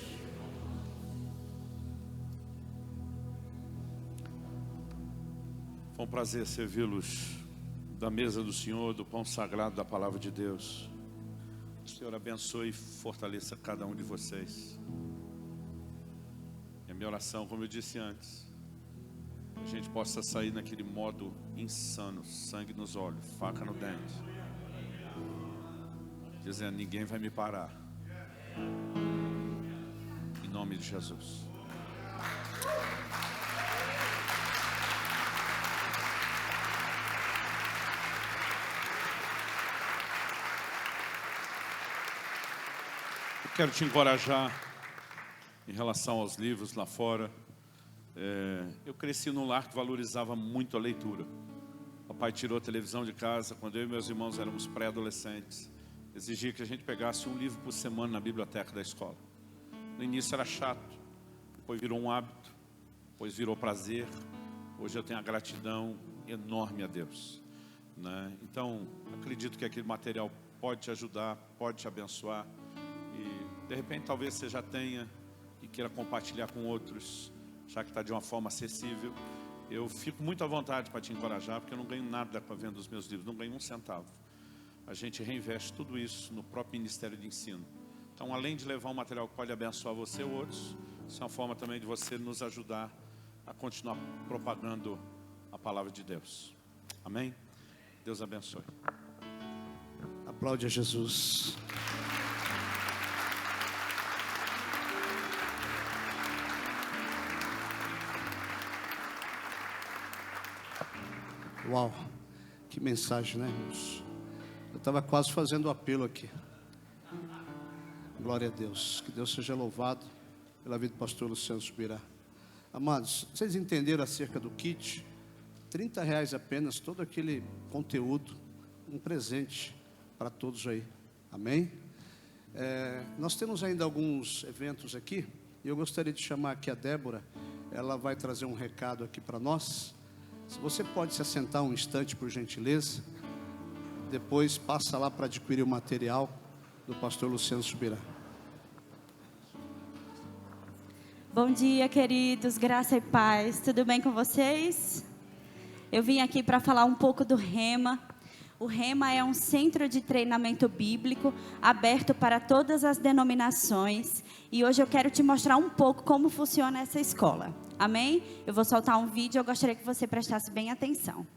Foi um prazer servi-los da mesa do Senhor, do pão sagrado da palavra de Deus. O Senhor abençoe e fortaleça cada um de vocês. Minha oração, como eu disse antes, a gente possa sair naquele modo insano, sangue nos olhos, faca no dente, dizendo: ninguém vai me parar, em nome de Jesus. Eu quero te encorajar em relação aos livros lá fora. Eu cresci num lar que valorizava muito a leitura. Papai tirou a televisão de casa quando eu e meus irmãos éramos pré-adolescentes. Exigia que a gente pegasse um livro por semana na biblioteca da escola. No início era chato, depois virou um hábito, depois virou prazer. Hoje eu tenho a gratidão enorme a Deus, né? Então, acredito que aquele material pode te ajudar, pode te abençoar. E de repente talvez você já tenha e queira compartilhar com outros, já que está de uma forma acessível. Eu fico muito à vontade para te encorajar, porque eu não ganho nada com a venda dos meus livros, não ganho um centavo. A gente reinveste tudo isso no próprio Ministério de Ensino. Então, além de levar um material que pode abençoar você ou outros, isso é uma forma também de você nos ajudar a continuar propagando a palavra de Deus. Amém? Deus abençoe. Aplaude a Jesus. Uau, que mensagem, né, irmãos? Eu estava quase fazendo o apelo aqui. Glória a Deus, que Deus seja louvado. pela vida do pastor Luciano Subirá. Amados, vocês entenderam acerca do kit? R$30 apenas, todo aquele conteúdo, um presente para todos aí, amém? Nós temos ainda alguns eventos aqui, e eu gostaria de chamar aqui a Débora, ela vai trazer um recado aqui para nós. Se você pode se assentar um instante, por gentileza, depois passa lá para adquirir o material do pastor Luciano Subirá. Bom dia, queridos, graça e paz, tudo bem com vocês? Eu vim aqui para falar um pouco do Rema. O Rema é um centro de treinamento bíblico aberto para todas as denominações. E hoje eu quero te mostrar um pouco como funciona essa escola. Amém? Eu vou soltar um vídeo, eu gostaria que você prestasse bem atenção.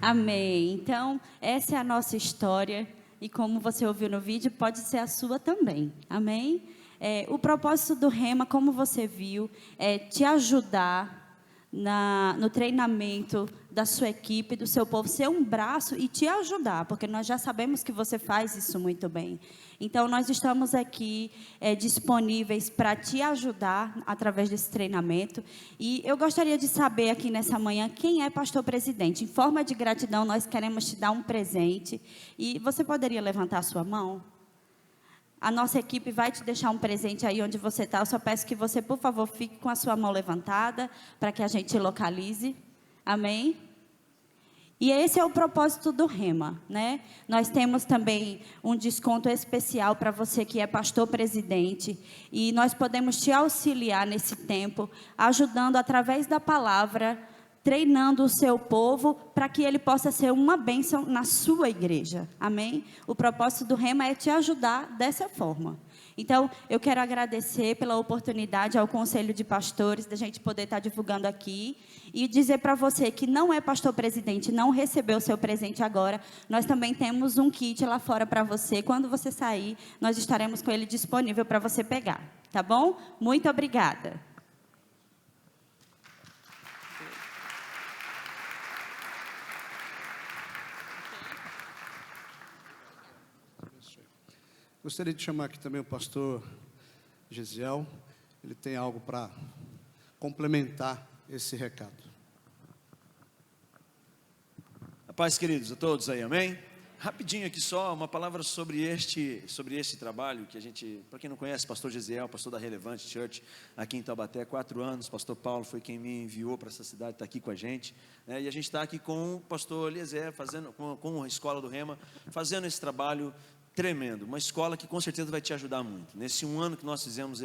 Amém. Então, essa é a nossa história. E como você ouviu no vídeo, pode ser a sua também. Amém? O propósito do Rema, como você viu, é te ajudar no treinamento da sua equipe, do seu povo, ser um braço e te ajudar, porque nós já sabemos que você faz isso muito bem. Então, nós estamos aqui disponíveis para te ajudar através desse treinamento. E eu gostaria de saber aqui nessa manhã quem é pastor presidente. Em forma de gratidão, nós queremos te dar um presente. E você poderia levantar a sua mão? A nossa equipe vai te deixar um presente aí onde você está. Eu só peço que você, por favor, fique com a sua mão levantada para que a gente localize. Amém? E esse é o propósito do Rema, né? Nós temos também um desconto especial para você que é pastor presidente. E nós podemos te auxiliar nesse tempo, ajudando através da palavra, treinando o seu povo para que ele possa ser uma bênção na sua igreja. Amém? O propósito do Rema é te ajudar dessa forma. Então, eu quero agradecer pela oportunidade ao Conselho de Pastores, da gente poder estar divulgando aqui, e dizer para você que não é pastor presidente, não recebeu o seu presente agora, nós também temos um kit lá fora para você. Quando você sair, nós estaremos com ele disponível para você pegar. Tá bom? Muito obrigada. Gostaria de chamar aqui também o pastor Gesiel. Ele tem algo para complementar esse recado. A paz, queridos, a todos aí, amém? Rapidinho aqui só, uma palavra sobre este trabalho que a gente, para quem não conhece, pastor Gesiel, pastor da Relevante Church, aqui em Taubaté, 4 anos, pastor Paulo foi quem me enviou para essa cidade, está aqui com a gente, né? E a gente está aqui com o pastor Eliezer, com a Escola do Rema, fazendo esse trabalho tremendo, uma escola que com certeza vai te ajudar muito. Nesse 1 ano que nós fizemos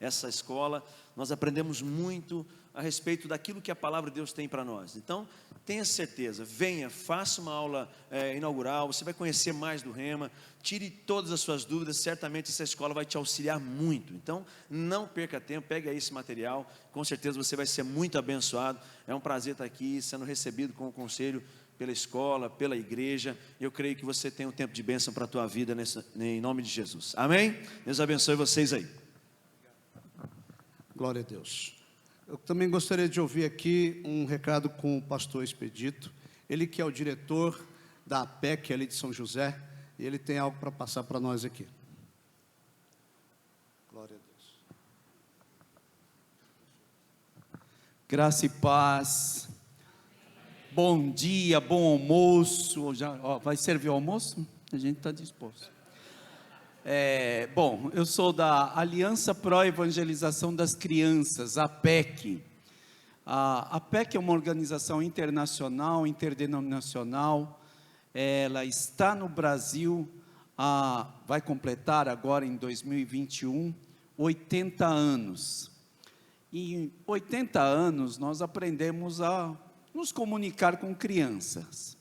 essa escola, nós aprendemos muito a respeito daquilo que a palavra de Deus tem para nós. Então, tenha certeza, venha, faça uma aula inaugural, você vai conhecer mais do Rema, tire todas as suas dúvidas, certamente essa escola vai te auxiliar muito. Então, não perca tempo, pegue aí esse material, com certeza você vai ser muito abençoado. É um prazer estar aqui, sendo recebido com o conselho pela escola, pela igreja. Eu creio que você tem um tempo de bênção para a tua vida, em nome de Jesus. Amém? Deus abençoe vocês aí. Glória a Deus. Eu também gostaria de ouvir aqui um recado com o pastor Expedito, ele que é o diretor da APEC ali de São José, e ele tem algo para passar para nós aqui. Glória a Deus. Graça e paz. Bom dia, bom almoço. Vai servir o almoço? A gente está disposto. Bom, eu sou da Aliança Pro Evangelização das Crianças, APEC. A APEC é uma organização internacional, interdenominacional. Ela está no Brasil, vai completar agora em 2021, 80 anos. E em 80 anos nós aprendemos a nos comunicar com crianças.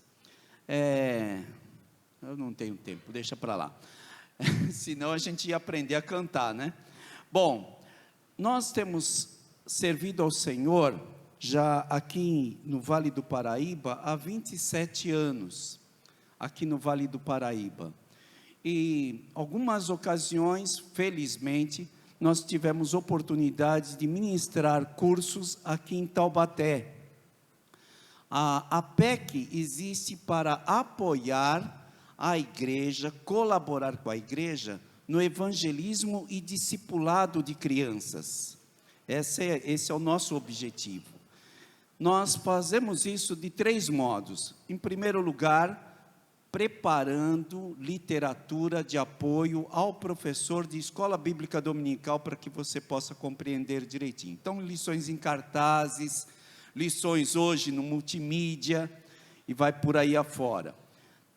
Eu não tenho tempo, deixa para lá. Senão a gente ia aprender a cantar, né? Bom, nós temos servido ao Senhor já aqui no Vale do Paraíba há 27 anos, aqui no Vale do Paraíba. E algumas ocasiões, felizmente, nós tivemos oportunidade de ministrar cursos aqui em Taubaté. A APEC existe para apoiar a igreja, colaborar com a igreja no evangelismo e discipulado de crianças. Esse é o nosso objetivo. Nós fazemos isso de 3 modos. Em primeiro lugar, preparando literatura de apoio ao professor de escola bíblica dominical para que você possa compreender direitinho. Então, lições em cartazes, lições hoje no multimídia e vai por aí afora.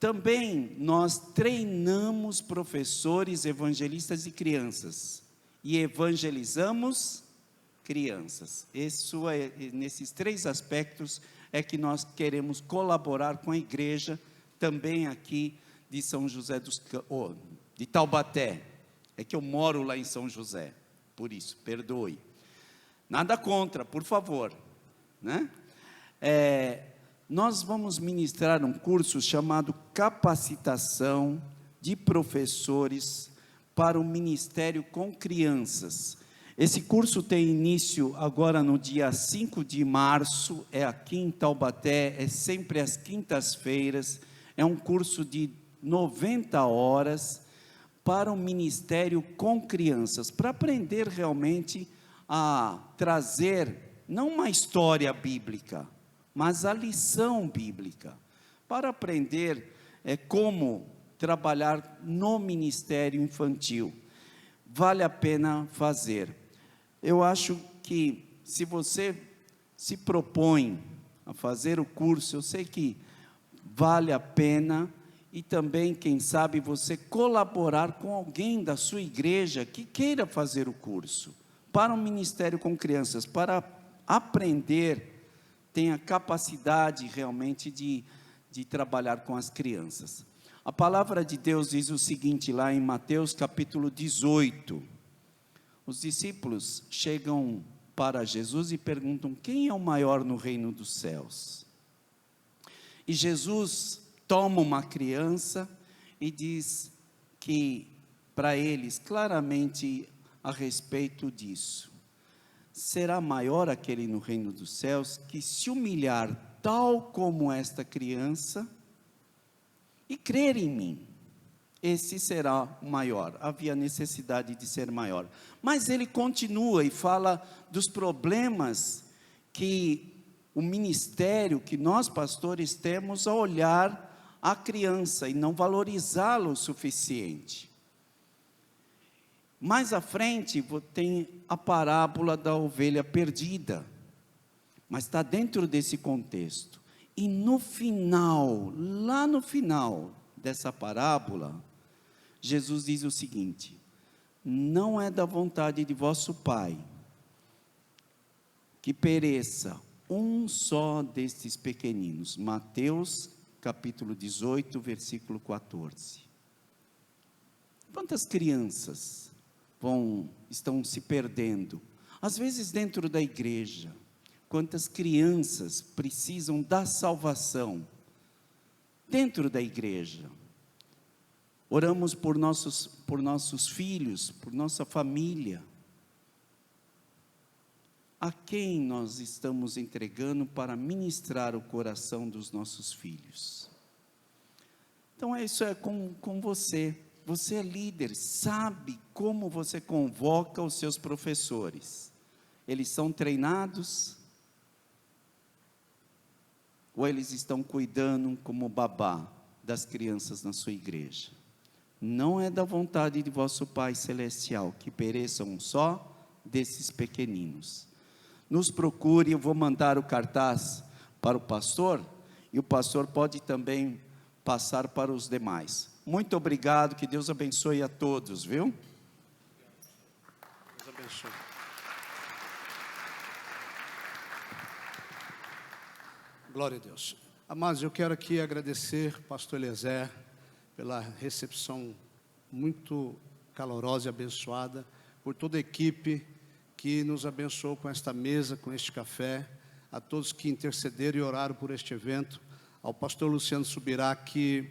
Também nós treinamos professores evangelistas de crianças e evangelizamos crianças. Nesses 3 aspectos é que nós queremos colaborar com a igreja, também aqui de São José de Taubaté. É que eu moro lá em São José, por isso, perdoe. Nada contra, por favor, né? Nós vamos ministrar um curso chamado Capacitação de Professores para o Ministério com Crianças. Esse curso tem início agora no dia 5 de março, é aqui em Taubaté, é sempre às quintas-feiras, é um curso de 90 horas para o Ministério com Crianças, para aprender realmente a trazer, não uma história bíblica, mas a lição bíblica, para aprender como trabalhar no ministério infantil. Vale a pena fazer. Eu acho que se você se propõe a fazer o curso, eu sei que vale a pena, e também, quem sabe, você colaborar com alguém da sua igreja que queira fazer o curso, para o ministério com crianças, para aprender, tenha capacidade realmente de trabalhar com as crianças. A palavra de Deus diz o seguinte, lá em Mateus capítulo 18, os discípulos chegam para Jesus e perguntam, quem é o maior no reino dos céus? E Jesus toma uma criança e diz que para eles claramente a respeito disso, será maior aquele no reino dos céus que se humilhar tal como esta criança e crer em mim, esse será o maior. Havia necessidade de ser maior, mas ele continua e fala dos problemas que o ministério que nós pastores temos a olhar a criança e não valorizá-lo o suficiente. Mais à frente tem a parábola da ovelha perdida, mas está dentro desse contexto. E no final, lá no final dessa parábola, Jesus diz o seguinte: não é da vontade de vosso Pai que pereça um só destes pequeninos. Mateus capítulo 18, versículo 14. Quantas crianças estão se perdendo? Às vezes dentro da igreja. Quantas crianças precisam da salvação dentro da igreja? Oramos por nossos filhos, por nossa família. A quem nós estamos entregando para ministrar o coração dos nossos filhos? Então isso é com você. Você é líder, sabe como você convoca os seus professores. Eles são treinados? Ou eles estão cuidando como babá das crianças na sua igreja? Não é da vontade de vosso Pai Celestial que pereçam só desses pequeninos. Nos procure, eu vou mandar o cartaz para o pastor, e o pastor pode também passar para os demais. Muito obrigado, que Deus abençoe a todos, viu? Deus abençoe. Glória a Deus. Amados, eu quero aqui agradecer pastor Eliezer pela recepção muito calorosa e abençoada, por toda a equipe que nos abençoou com esta mesa, com este café, a todos que intercederam e oraram por este evento, ao pastor Luciano Subirá, que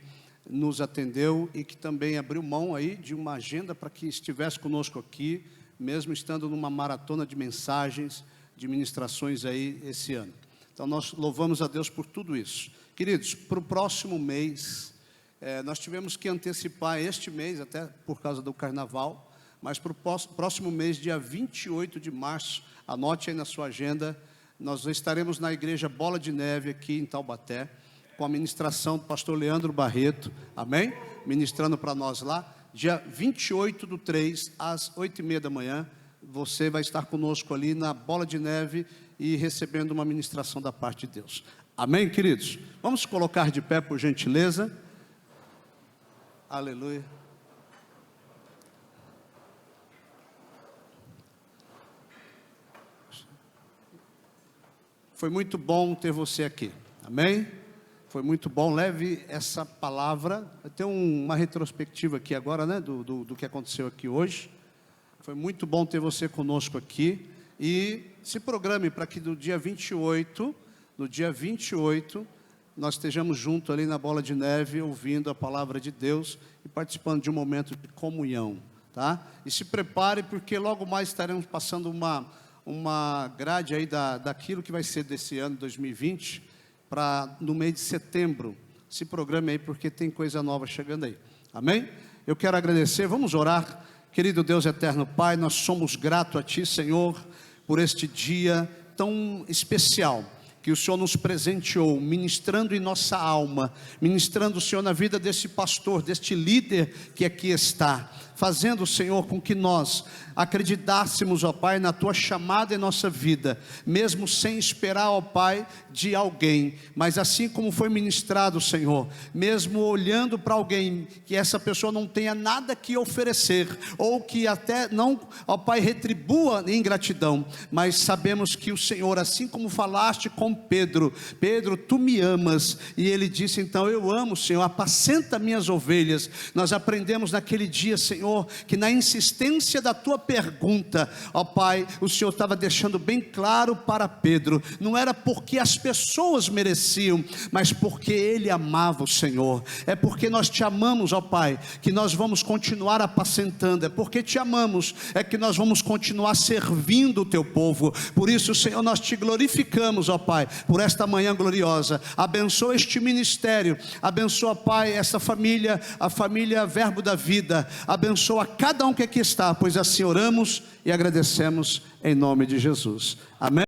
nos atendeu e que também abriu mão aí de uma agenda para que estivesse conosco aqui, mesmo estando numa maratona de mensagens, de ministrações aí esse ano. Então nós louvamos a Deus por tudo isso. Queridos, para o próximo mês, nós tivemos que antecipar este mês, até por causa do carnaval, mas para o próximo mês, dia 28 de março, anote aí na sua agenda, nós estaremos na igreja Bola de Neve, aqui em Taubaté, com a ministração do pastor Leandro Barreto, amém? Ministrando para nós lá, dia 28/3, às 8h30 da manhã, você vai estar conosco ali na Bola de Neve e recebendo uma ministração da parte de Deus. Amém, queridos? Vamos colocar de pé, por gentileza. Aleluia. Foi muito bom ter você aqui, amém? Foi muito bom, leve essa palavra. Tem uma retrospectiva aqui agora, né, do que aconteceu aqui hoje. Foi muito bom ter você conosco aqui. E se programe para que no dia 28, nós estejamos juntos ali na Bola de Neve, ouvindo a palavra de Deus e participando de um momento de comunhão, tá? E se prepare, porque logo mais estaremos passando uma grade aí daquilo que vai ser desse ano, 2020, para no mês de setembro. Se programe aí, porque tem coisa nova chegando aí, amém? Eu quero agradecer, vamos orar. Querido Deus eterno Pai, nós somos gratos a Ti, Senhor, por este dia tão especial que o Senhor nos presenteou, ministrando em nossa alma, ministrando, Senhor, na vida desse pastor, deste líder que aqui está, fazendo, Senhor, com que nós acreditássemos, ó Pai, na Tua chamada em nossa vida, mesmo sem esperar, ó Pai, de alguém, mas assim como foi ministrado, Senhor, mesmo olhando para alguém, que essa pessoa não tenha nada que oferecer, ou que até não, ó Pai, retribua em gratidão, mas sabemos que o Senhor, assim como falaste com Pedro, Tu me amas, e ele disse, então, eu amo, Senhor, apacenta minhas ovelhas. Nós aprendemos naquele dia, Senhor, que na insistência da Tua pergunta, ó Pai, o Senhor estava deixando bem claro para Pedro, não era porque as pessoas mereciam, mas porque ele amava o Senhor. É porque nós Te amamos, ó Pai, que nós vamos continuar apacentando. É porque Te amamos, é que nós vamos continuar servindo o Teu povo. Por isso, Senhor, nós Te glorificamos, ó Pai, por esta manhã gloriosa. Abençoa este ministério, abençoa, Pai, essa família, a família Verbo da Vida. Abençoa cada um que aqui está, pois assim oramos e agradecemos em nome de Jesus. Amém.